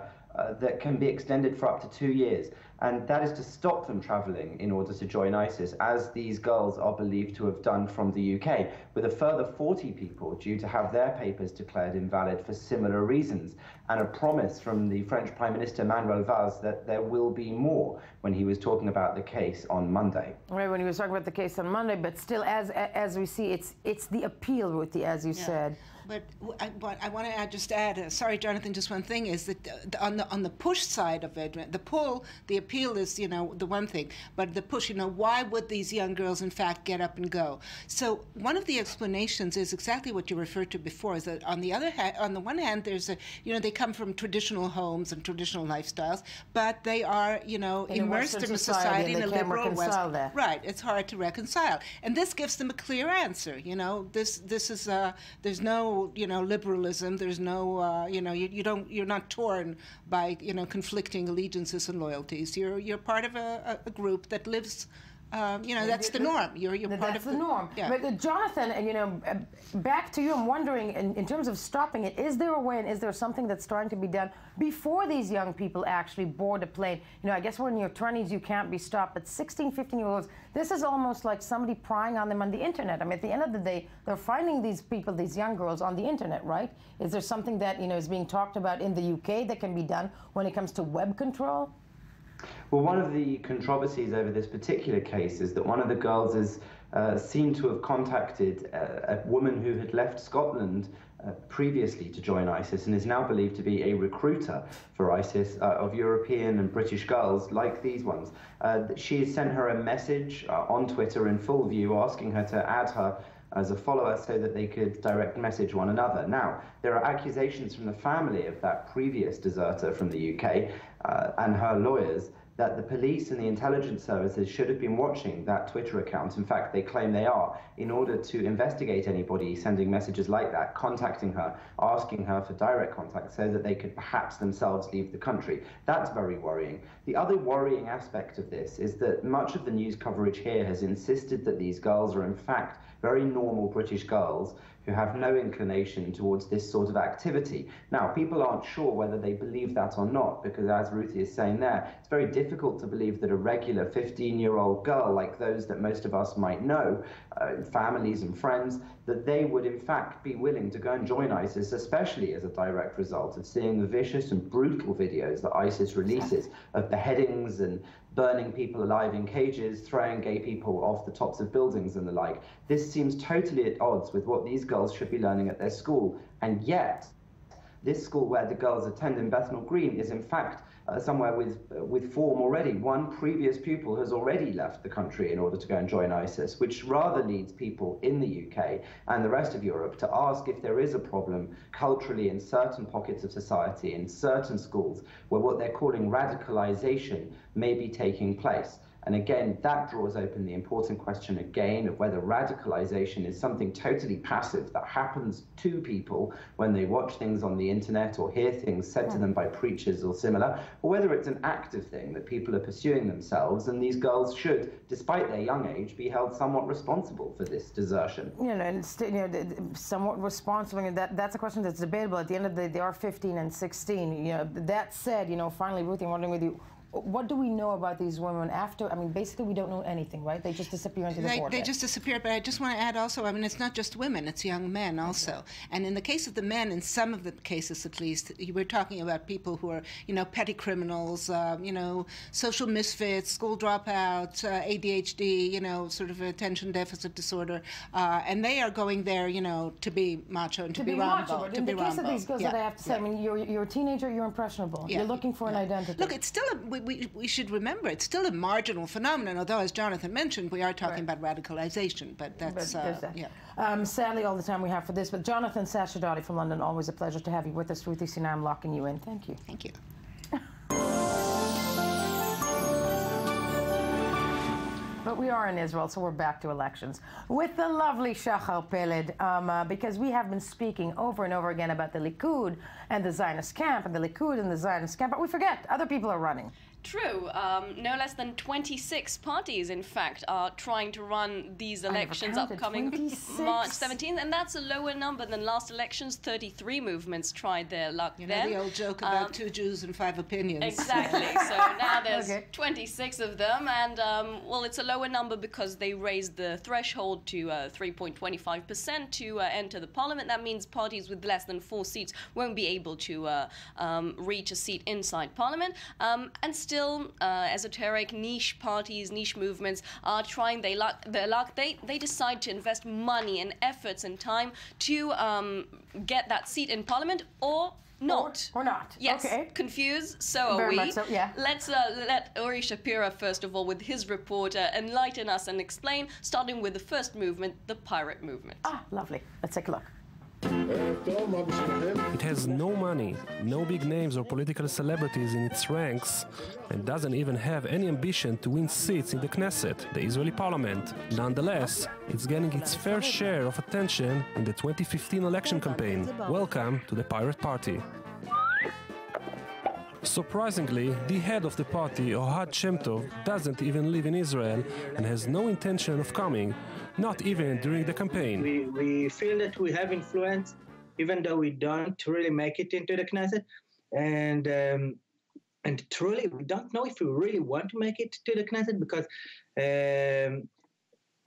that can be extended for up to 2 years. And that is to stop them travelling in order to join ISIS, as these girls are believed to have done from the UK, with a further 40 people due to have their papers declared invalid for similar reasons, and a promise from the French Prime Minister Manuel Valls that there will be more when he was talking about the case on Monday. Right, when he was talking about the case on Monday, but still, as we see, it's the appeal, Ruthie, as you said. But I want to just add, sorry, Jonathan, just one thing is that on the push side of it, the pull, the appeal is, the one thing, but the push, why would these young girls in fact get up and go? So one of the explanations is exactly what you referred to before, is that on the one hand, there's they come from traditional homes and traditional lifestyles, but they are, immersed in a society in a liberal West. Right, it's hard to reconcile, and this gives them a clear answer. This is there's no liberalism. There's no you're not torn by conflicting allegiances and loyalties. You're part of a group that lives. That's the norm. You're part of the norm. Yeah. But Jonathan, back to you. I'm wondering, in terms of stopping it, is there a way, and is there something that's starting to be done before these young people actually board a plane? I guess when you're in your 20s, you can't be stopped. But 16, 15-year-olds, this is almost like somebody prying on them on the internet. I mean, at the end of the day, they're finding these people, these young girls, on the internet, right? Is there something that is being talked about in the UK that can be done when it comes to web control? Well, one of the controversies over this particular case is that one of the girls is seemed to have contacted a woman who had left Scotland previously to join ISIS, and is now believed to be a recruiter for ISIS of European and British girls like these ones. She has sent her a message on Twitter in full view, asking her to add her as a follower so that they could direct message one another. Now, there are accusations from the family of that previous deserter from the UK and her lawyers that the police and the intelligence services should have been watching that Twitter account. In fact, they claim they are, in order to investigate anybody sending messages like that, contacting her, asking her for direct contact so that they could perhaps themselves leave the country. That's very worrying. The other worrying aspect of this is that much of the news coverage here has insisted that these girls are in fact very normal British girls who have no inclination towards this sort of activity. Now, people aren't sure whether they believe that or not, because as Ruthie is saying there, it's very difficult to believe that a regular 15-year-old girl, like those that most of us might know, families and friends, that they would in fact be willing to go and join ISIS, especially as a direct result of seeing the vicious and brutal videos that ISIS releases of beheadings and burning people alive in cages, throwing gay people off the tops of buildings and the like. This seems totally at odds with what these girls should be learning at their school. And yet, this school where the girls attend in Bethnal Green is in fact somewhere with form already. One previous pupil has already left the country in order to go and join ISIS, which rather leads people in the UK and the rest of Europe to ask if there is a problem culturally in certain pockets of society, in certain schools, where what they're calling radicalization may be taking place. And again, that draws open the important question again of whether radicalization is something totally passive that happens to people when they watch things on the internet or hear things said to them by preachers or similar, or whether it's an active thing that people are pursuing themselves, and these girls should, despite their young age, be held somewhat responsible for this desertion. And somewhat responsible, and that's a question that's debatable. At the end of the day, they are 15 and 16. That said, finally, Ruthie, I'm wondering with you, what do we know about these women after? I mean, basically, we don't know anything, right? They just disappear into the vortex. They just disappear, but I just want to add also, I mean, it's not just women, it's young men also. Okay. And in the case of the men, in some of the cases at least, we're talking about people who are, petty criminals, social misfits, school dropouts, ADHD, sort of attention deficit disorder. And they are going there, to be macho and to be Rambo. In the case of these girls that I have to say, I mean, you're a teenager, you're impressionable. Yeah. You're looking for an identity. Look, it's still we should remember it's still a marginal phenomenon, although, as Jonathan mentioned, we are talking about radicalization, but that's, sadly, all the time we have for this. But Jonathan Sajid from London, always a pleasure to have you with us. Ruthie Sinai, I'm locking you in. Thank you. Thank you. But we are in Israel, so we're back to elections with the lovely Shachar Peled, because we have been speaking over and over again about the Likud and the Zionist camp, and the Likud and the Zionist camp, but we forget other people are running. True. No less than 26 parties, in fact, are trying to run these elections upcoming March 17th, and that's a lower number than last elections. 33 movements tried their luck then. The old joke about 2 Jews and 5 opinions. Exactly. So now there's 26 of them, and, well, it's a lower number because they raised the threshold to 3.25% to enter the parliament. That means parties with less than 4 seats won't be able to reach a seat inside parliament, and still esoteric niche parties, niche movements are trying their luck. They decide to invest money and efforts and time to get that seat in parliament or not. Or not. Yes. Okay. Confused. So are Very we. much so, yeah. Let's let Uri Shapira, first of all, with his report, enlighten us and explain, starting with the first movement, the pirate movement. Ah, lovely. Let's take a look. It has no money, no big names or political celebrities in its ranks, and doesn't even have any ambition to win seats in the Knesset, the Israeli parliament. Nonetheless, it's getting its fair share of attention in the 2015 election campaign. Welcome to the Pirate Party. Surprisingly, the head of the party, Ohad Shem Tov, doesn't even live in Israel and has no intention of coming, not even during the campaign. We feel that we have influence, even though we don't really make it into the Knesset. And truly, we don't know if we really want to make it to the Knesset, because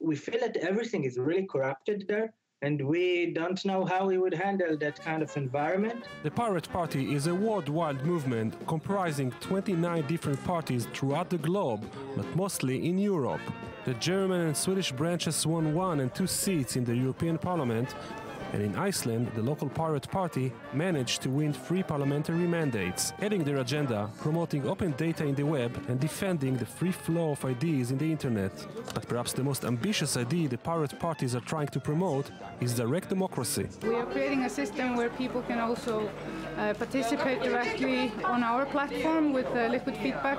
we feel that everything is really corrupted there. And we don't know how we would handle that kind of environment. The Pirate Party is a worldwide movement comprising 29 different parties throughout the globe, but mostly in Europe. The German and Swedish branches won 1 and 2 seats in the European Parliament, and in Iceland, the local Pirate Party managed to win 3 parliamentary mandates, heading their agenda, promoting open data in the web and defending the free flow of ideas in the internet. But perhaps the most ambitious idea the Pirate Parties are trying to promote is direct democracy. We are creating a system where people can also participate directly on our platform with liquid feedback.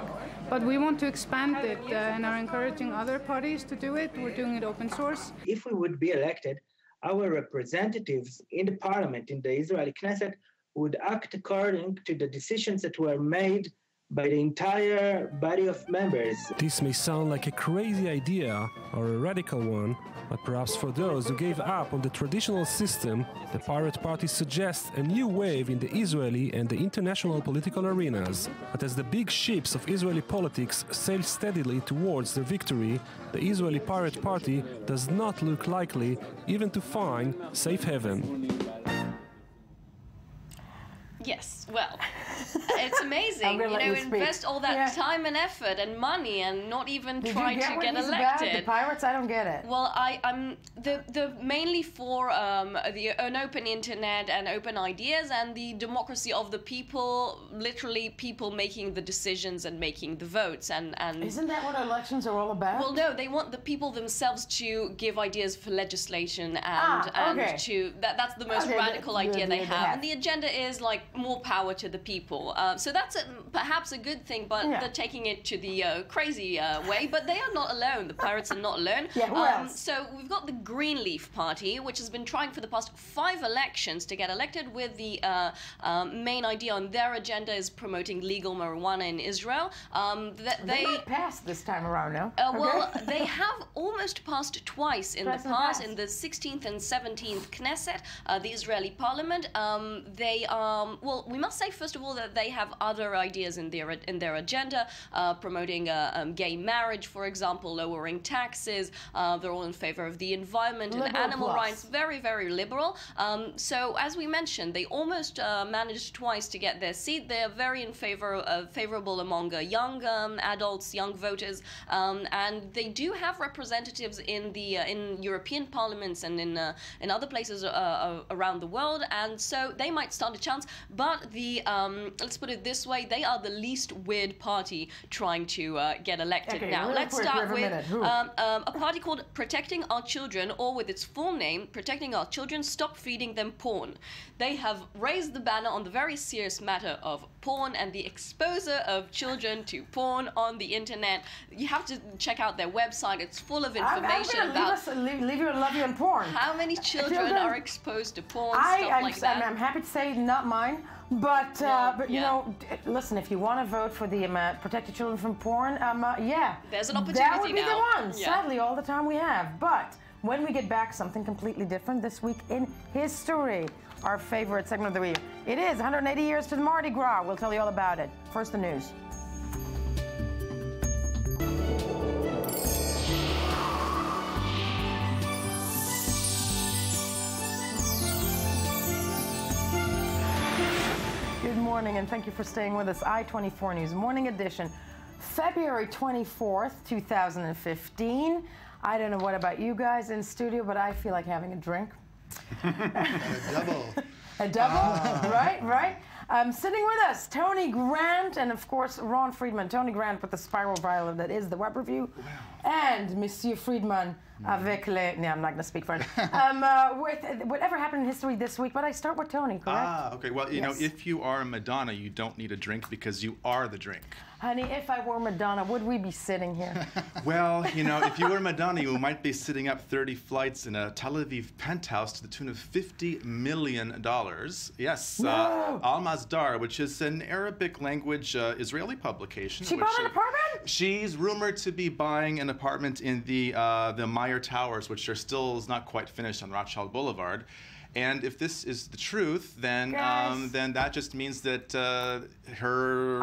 But we want to expand it and are encouraging other parties to do it. We're doing it open source. If we would be elected, our representatives in the parliament, in the Israeli Knesset, would act according to the decisions that were made by the entire body of members. This may sound like a crazy idea or a radical one, but perhaps for those who gave up on the traditional system, the Pirate Party suggests a new wave in the Israeli and the international political arenas. But as the big ships of Israeli politics sail steadily towards their victory, the Israeli Pirate Party does not look likely even to find safe haven. Yes, well, it's amazing. You know, invest all that time and effort and money and not even try to get elected. The pirates, I don't get it. Well, I'm the mainly for an open internet and open ideas and the democracy of the people, literally people making the decisions and making the votes. And isn't that what elections are all about? Well, no, they want the people themselves to give ideas for legislation and to that's the most radical idea they have. And the agenda is like more power to the people. So that's perhaps a good thing, but they're taking it to the crazy way. But they are not alone. The pirates are not alone. So we've got the Greenleaf Party, which has been trying for the past 5 elections to get elected with the main idea on their agenda is promoting legal marijuana in Israel. They might pass this time around, no? Well, they have almost passed twice in the past, in the 16th and 17th Knesset, the Israeli parliament. They well, we must say first of all that they have other ideas in their agenda, promoting gay marriage, for example, lowering taxes. They're all in favor of the environment and animal rights. Very, very liberal. So as we mentioned, they almost managed twice to get their seat. They're very in favorable among young adults, young voters, and they do have representatives in the in European parliaments and in other places around the world, and so they might stand a chance. But the let's put it this way, they are the least weird party trying to get elected. Now let's start with a party called Protecting Our Children, or with its full name, Protecting Our Children, Stop Feeding Them Porn. They have raised the banner on the very serious matter of porn and the exposure of children to porn on the internet. You have to check out their website. It's full of information about leave you and love you in porn. How many children are exposed to porn, stuff like that. I'm happy to say not mine. But you know, listen, if you want to vote for the Protect Your Children from Porn, there's an opportunity that would be now. the one. Sadly, all the time we have. But when we get back, something completely different this week in history. Our favorite segment of the week. It is 180 years to the Mardi Gras. We'll tell you all about it. First, the news. Good morning, and thank you for staying with us. I-24 News Morning Edition, February 24th, 2015. I don't know what about you guys in studio, but I feel like having a drink. A double. A double? Right. Sitting with us, Tony Grant, and of course, Ron Friedman. Tony Grant with the spiral violin that is the web review. Wow. And Monsieur Friedman avec les... No, I'm not going to speak French. With whatever happened in history this week, but I start with Tony, correct? Okay. Well, you know, if you are Madonna, you don't need a drink because you are the drink. Honey, if I were Madonna, would we be sitting here? Well, you know, if you were Madonna, you might be sitting up 30 flights in a Tel Aviv penthouse to the tune of $50 million. Yes, Al-Masdar, which is an Arabic language Israeli publication. She bought an apartment? She's rumored to be buying an apartment in the Meyer Towers, which are still not quite finished on Rothschild Boulevard. And if this is the truth, then that just means that her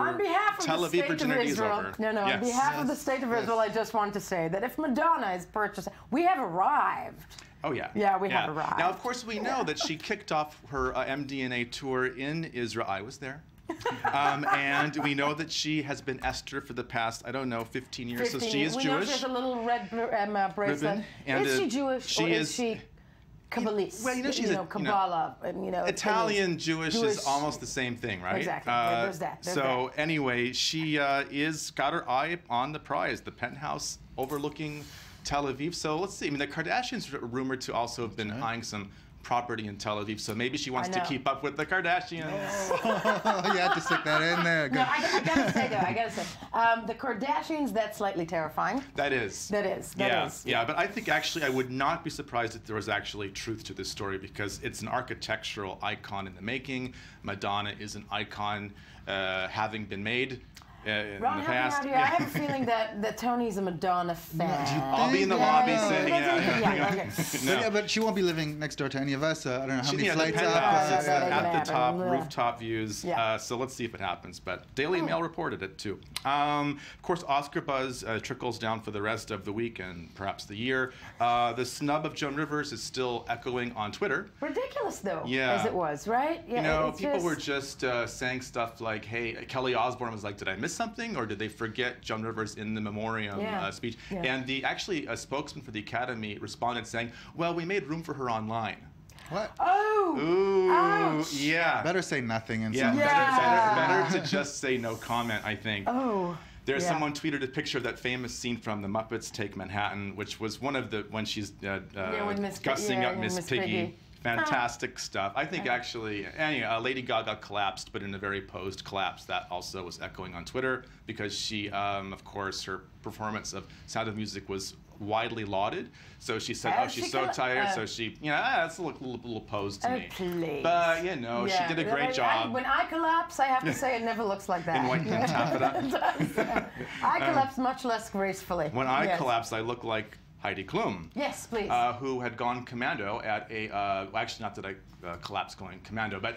Tel Aviv virginity is over. No, on behalf of the State of Israel, I just want to say that if Madonna is purchasing, we have arrived. Oh, yeah. Yeah, we have arrived. Now, of course, we know that she kicked off her MDNA tour in Israel. I was there. And we know that she has been Esther for the past, I don't know, 15 years. So she is Jewish. We know she has a little red bracelet. Is she Jewish or is she Kabbalist? Well, you know, she's Kabbalah. Italian Jewish is almost the same thing, right? Exactly. There's that. Anyway, she got her eye on the prize, the penthouse overlooking Tel Aviv. So let's see. I mean, the Kardashians are rumored to also have been eyeing some property in Tel Aviv, so maybe she wants to keep up with the Kardashians. You had to stick that in there. No, I gotta say, the Kardashians, that's slightly terrifying. That is. Yeah, but I think actually I would not be surprised if there was actually truth to this story because it's an architectural icon in the making. Madonna is an icon having been made. in Ron, the help me past. out here. I have a feeling that Tony's a Madonna fan. I'll be in the lobby saying, Yeah, but she won't be living next door to any of us. I don't know how many flights up. At the top, rooftop views. So let's see if it happens. But Daily Mail reported it too. Of course, Oscar buzz trickles down for the rest of the week and perhaps the year. The snub of Joan Rivers is still echoing on Twitter. Ridiculous, though, Yeah. as it was, right? Yeah, people were just saying stuff like, hey, Kelly Osbourne was like, did I miss something? Or did they forget Joan Rivers in the memoriam speech? Yeah. And a spokesman for the Academy responded saying, well, we made room for her online. What? Oh! Ooh, ouch. Yeah. Better say nothing. Better to just say no comment, I think. Oh. There's someone tweeted a picture of that famous scene from The Muppets Take Manhattan, which was one of the, when she's gussing up Miss Piggy. Fantastic stuff. I think actually, anyway, Lady Gaga collapsed, but in a very posed collapse. That also was echoing on Twitter because she, of course, her performance of Sound of Music was widely lauded. So she said, oh, she's so tired. So she, that's a little posed to me. Please. But, she did a great job. When I collapse, I have to say it never looks like that. In white taffeta. I collapse much less gracefully. When I collapsed, I look like Heidi Klum. Yes, please. Who had gone commando at a, actually not that I collapsed going commando, but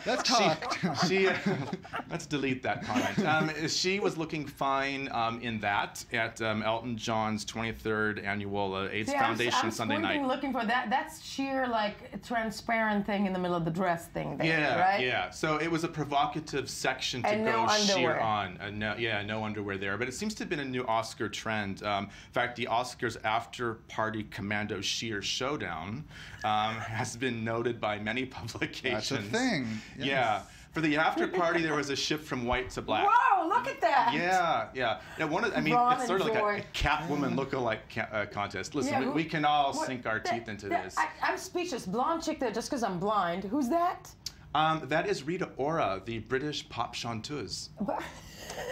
let's talk. She let's delete that comment. She was looking fine in that at Elton John's 23rd annual AIDS Foundation Sunday night. I'm looking for that. That's sheer transparent thing in the middle of the dress thing there, right? Yeah. So it was a provocative section to go sheer on. No underwear there. But it seems to have been a new Oscar trend. In fact, the Oscars after party commando sheer showdown has been noted by many publications. That's a thing. Yes. Yeah. For the after party, there was a shift from white to black. Whoa, look at that. Yeah. It's sort of like a Catwoman look-alike contest. Listen, we can all sink our teeth into this. I'm speechless. Blonde chick there just because I'm blind. Who's that? That is Rita Ora, the British pop chanteuse.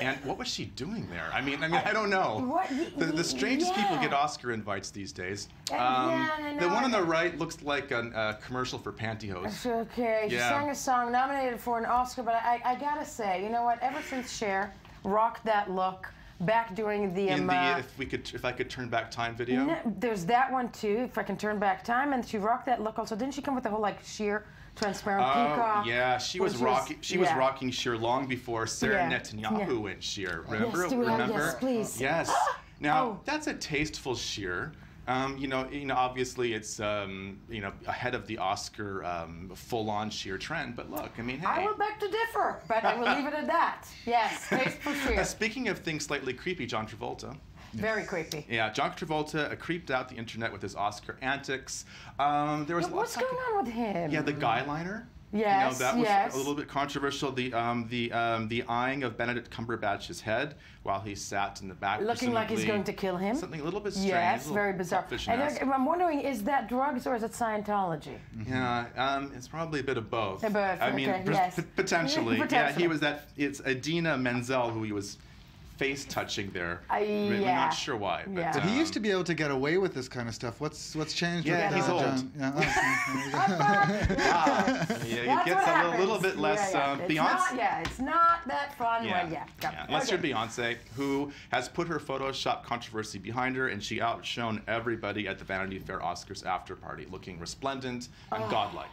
And what was she doing there? I mean, I don't know. The strangest people get Oscar invites these days. The one on the right looks like a commercial for pantyhose. Okay, she sang a song nominated for an Oscar, but I gotta say, you know what? Ever since Cher rocked that look back during the if I could turn back time video. No, there's that one too. If I can turn back time, and she rocked that look also. Didn't she come with the whole sheer? Transparent peacock. Yeah, she was rocking sheer long before Sarah Netanyahu went sheer. Remember? Yes, please. Yes. Now that's a tasteful sheer. Obviously it's ahead of the Oscar full-on sheer trend. But look, hey. I will beg to differ, but I will leave it at that. Yes, tasteful sheer. Speaking of things slightly creepy, John Travolta. Very creepy. Yeah, John Travolta creeped out the internet with his Oscar antics. What's going on with him? Yeah, the guy liner. Yes, that was a little bit controversial. The eyeing of Benedict Cumberbatch's head while he sat in the back, looking like he's going to kill him. Something a little bit strange. Yes, very bizarre. And I'm wondering, is that drugs or is it Scientology? Yeah, it's probably a bit of both. Both. Potentially. Yeah, he was that. It's Idina Menzel who he was face touching there. We're not sure why. But he used to be able to get away with this kind of stuff. What's changed? Yeah, he's old. John? It gets a little bit less Beyonce. It's not that fun. Unless you're Beyonce, who has put her Photoshop controversy behind her, and she outshone everybody at the Vanity Fair Oscars after party, looking resplendent and godlike.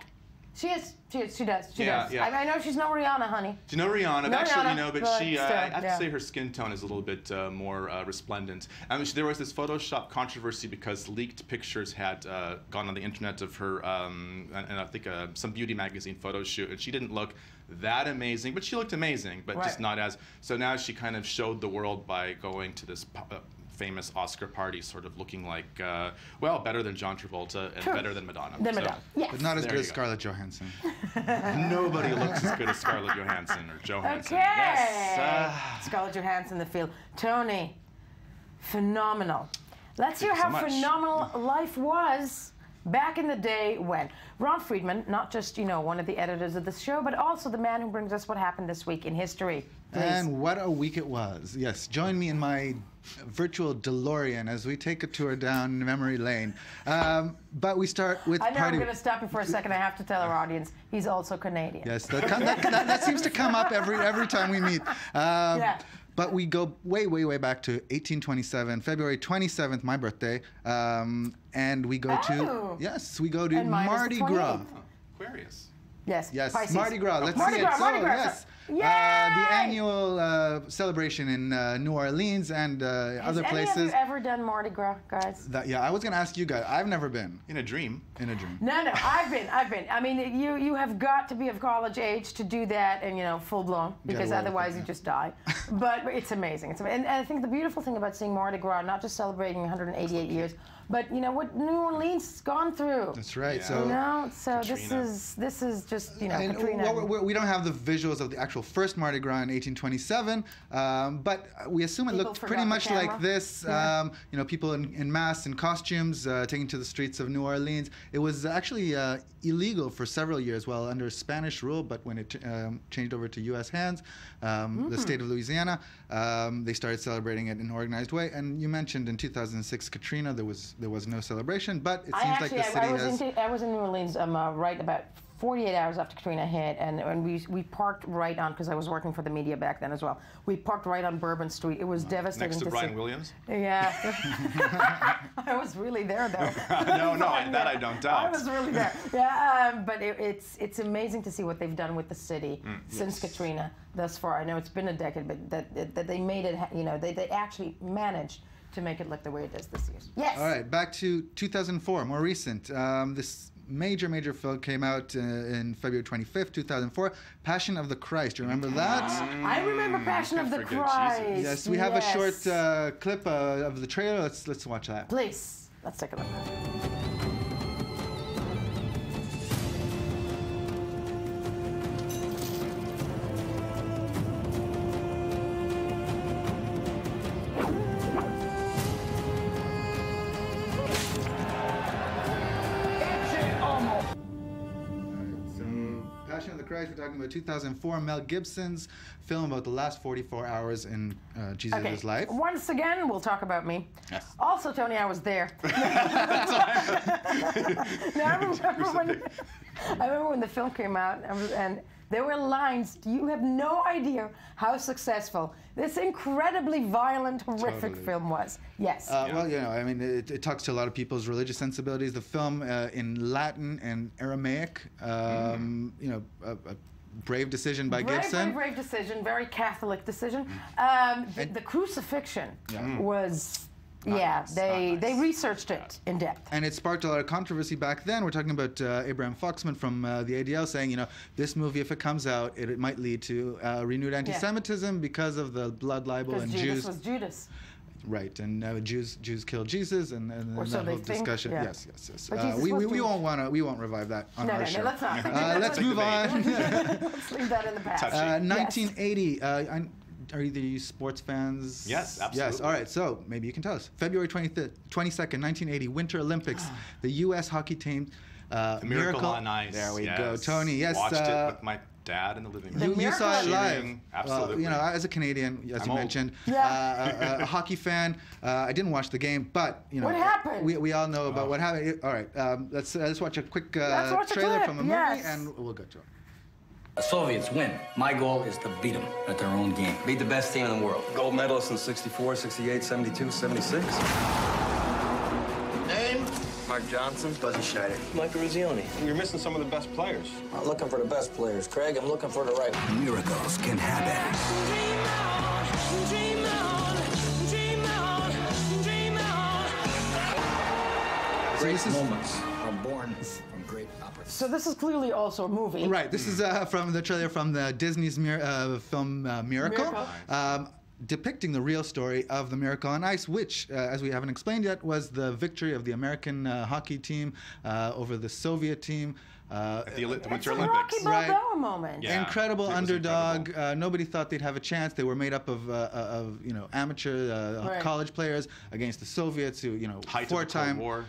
She does. Yeah. I know she's no Rihanna, honey. She's no Rihanna. But she, I have to say her skin tone is a little bit more resplendent. There was this Photoshop controversy because leaked pictures had gone on the internet of her, and I think some beauty magazine photo shoot, and she didn't look that amazing, but she looked amazing, but just not as. So now she kind of showed the world by going to this famous Oscar party, sort of looking like, better than John Travolta and better than Madonna. But not as good as Scarlett Johansson. Nobody looks as good as Scarlett Johansson or Johansson. Okay. Yes. Scarlett Johansson, the field. Tony, phenomenal. Let's hear how phenomenal life was back in the day when. Ron Friedman, not just, one of the editors of the show, but also the man who brings us what happened this week in history. Please. And what a week it was. Yes, join me in my virtual DeLorean as we take a tour down memory lane. But we start with I know, I'm going to stop you for a second. I have to tell our audience, he's also Canadian. Yes, that seems to come up every time we meet. Yeah. But we go way, way, way back to 1827, February 27th, my birthday, and we go to Mardi Gras. Aquarius. Yes. Yes, Pisces. Mardi Gras. Let's Mardi see Gras, it. Mardi Gras. Yes. Yay! The annual celebration in New Orleans and other places. Have you ever done Mardi Gras, guys? I was going to ask you guys. I've never been. In a dream. In a dream. No, I've been. I mean, you have got to be of college age to do that and, full blown, because otherwise you just die. But it's amazing. And I think the beautiful thing about seeing Mardi Gras, not just celebrating 188 years, but what New Orleans has gone through. That's right. Yeah. So this is just and Katrina. We don't have the visuals of the actual first Mardi Gras in 1827, but we assume it looked pretty much like this. Yeah. People in mass and costumes taking to the streets of New Orleans. It was actually illegal for several years, under Spanish rule, but when it changed over to U.S. hands, the state of Louisiana, they started celebrating it in an organized way. And you mentioned in 2006 Katrina, there was no celebration, but it seems like the city I was in New Orleans right about 48 hours after Katrina hit, and we parked right on, because I was working for the media back then as well. We parked right on Bourbon Street. It was devastating. Next to Brian Williams? Yeah. I was really there, though. That I don't doubt. I was really there. Yeah, but it's amazing to see what they've done with the city since Katrina thus far. I know it's been a decade, but that they made it, they actually managed to make it look the way it does this year. Yes. All right, back to 2004, more recent. This major film came out in February 25th, 2004, Passion of the Christ. Do you remember that? I remember Passion of the Christ. Yes, we have a short clip of the trailer. Let's watch that. Please, let's take a look. Passion of the Christ, we're talking about 2004, Mel Gibson's film about the last 44 hours in Jesus' life. Once again, we'll talk about me. Yes. Also, Tony, I was there. I remember when the film came out, and there were lines. You have no idea how successful this incredibly violent, horrific film was. Yes. Well, it talks to a lot of people's religious sensibilities. The film in Latin and Aramaic, a brave decision by Gibson. Brave decision, very Catholic decision. The crucifixion was... They researched it in depth. And it sparked a lot of controversy back then. We're talking about Abraham Foxman from the ADL saying, this movie, if it comes out, it might lead to renewed anti-Semitism because of the blood libel and Jews. Judas was Judas. Right, and Jews killed Jesus, and that whole discussion. Yeah. Yes. We won't revive that on our show. No, let's not. Let's move on. Let's leave that in the past. 1980. Are either you sports fans? Yes, absolutely. Yes, all right, so maybe you can tell us. February 22nd, 1980, Winter Olympics. The U.S. hockey team, Miracle on Ice. There we go, Tony. Yes. Watched it with my dad in the living room. You saw it live. Absolutely. As a Canadian, as you mentioned, a hockey fan. I didn't watch the game, but what happened? We all know about what happened. All right, let's watch a quick trailer from a movie, and we'll go to it. The Soviets win. My goal is to beat them at their own game. Beat the best team in the world. Gold medalists in 64, 68, 72, 76. Name? Mark Johnson. Buzzy Schneider. Mike Ruzioni. You're missing some of the best players. I'm not looking for the best players, Craig. I'm looking for the right one. Miracles can happen. Dream on, dream on, dream on. Great moments are born from great opportunities. So this is clearly also a movie. Right. This is from the trailer from the Disney's film Miracle. Depicting the real story of the Miracle on Ice, which, as we haven't explained yet, was the victory of the American hockey team over the Soviet team. At the Winter It's Olympics. Rocky Balboa moment. Yeah, incredible underdog. Nobody thought they'd have a chance. They were made up of amateur college players against the Soviets, who Height of the Cold War.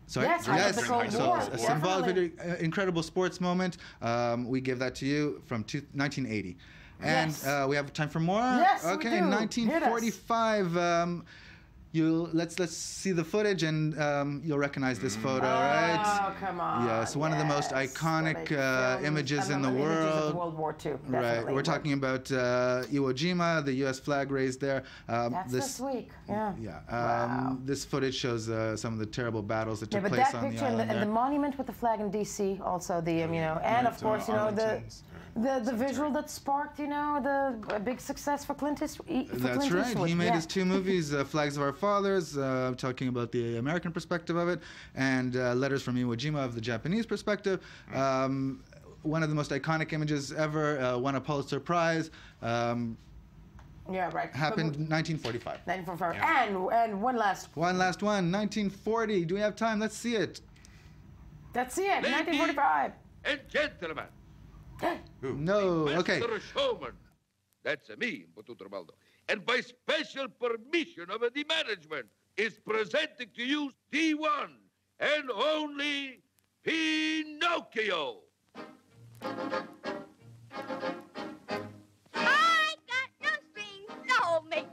Sorry? Yes, yes. the Cold War. A symbolic victory, incredible sports moment. We give that to you from 1980. And Yes. we have time for more? Yes, okay, we do. 1945. Let's see the footage, and you'll recognize this photo, right? Oh, come on. Yes, one of the most iconic images in the world. Images of World War II. Right. We're talking about Iwo Jima, the U.S. flag raised there. That's this week. Yeah. Yeah. Wow. This footage shows some of the terrible battles that took but place that on picture the island and the monument with the flag in D.C. also the and of course the visual that sparked the big success for Clint Eastwood. That's right. He made his 2 movies, Flags of Our Fathers, talking about the American perspective of it, and Letters from Iwo Jima of the Japanese perspective. One of the most iconic images ever, won a Pulitzer Prize. Yeah, right. Happened 1945. 1945. Yeah. And one last one. 1940. Do we have time? Let's see it. Let's see it. 1945. And gentlemen. No. Okay. Mr. Showman. That's me, Potuto Baldo. And by special permission of the management is presenting to you the one and only Pinocchio. I got no strings, no make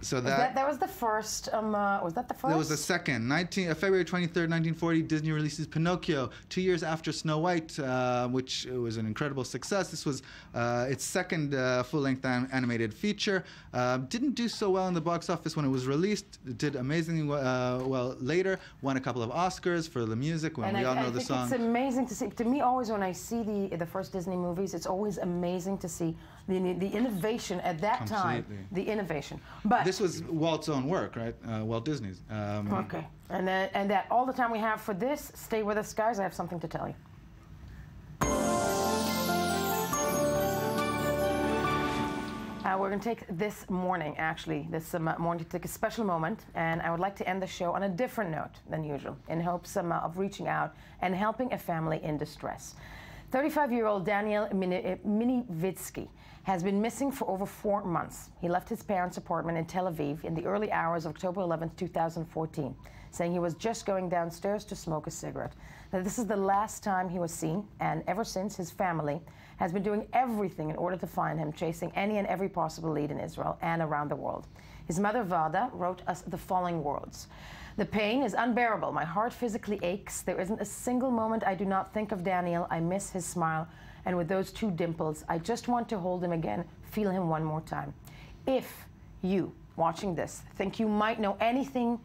So that was the first. Was that the first? That was the second. February 23rd, 1940, Disney releases Pinocchio. 2 years after Snow White, which was an incredible success. This was its second full-length animated feature. Didn't do so well in the box office when it was released. It did amazingly well later. Won a couple of Oscars for the music. When we all know the song. It's amazing to see. To me, always when I see the first Disney movies, it's always amazing to see the innovation at that time. The innovation, but this was Walt's own work, right? Walt Disney's. Okay, and that all the time we have for this. Stay with us, guys. I have something to tell you. We're going to take this morning, actually, this morning to take a special moment, and I would like to end the show on a different note than usual, in hopes of reaching out and helping a family in distress. 35-year-old Daniel Minivitsky has been missing for over 4 months. He left his parents' apartment in Tel Aviv in the early hours of October 11, 2014, saying he was just going downstairs to smoke a cigarette. Now, this is the last time he was seen, and ever since, his family has been doing everything in order to find him, chasing any and every possible lead in Israel and around the world. His mother, Vada, wrote us the following words. The pain is unbearable. My heart physically aches. There isn't a single moment I do not think of Daniel. I miss his smile. And with those 2 dimples, I just want to hold him again, feel him one more time. If you, watching this, think you might know anything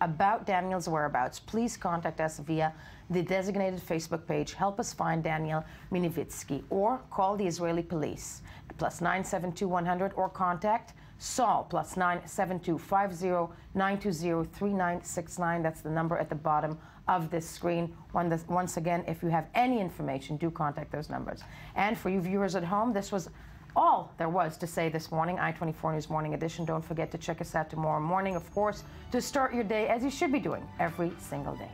about Daniel's whereabouts, please contact us via the designated Facebook page. Help us find Daniel Minivitsky, or call the Israeli police at +9 72 100, or contact Saul +9 72 50 920 3969. That's the number at the bottom of this screen. Once again, if you have any information, do contact those numbers. And for you viewers at home, this was all there was to say this morning. I-24 News Morning Edition. Don't forget to check us out tomorrow morning, of course, to start your day as you should be doing every single day.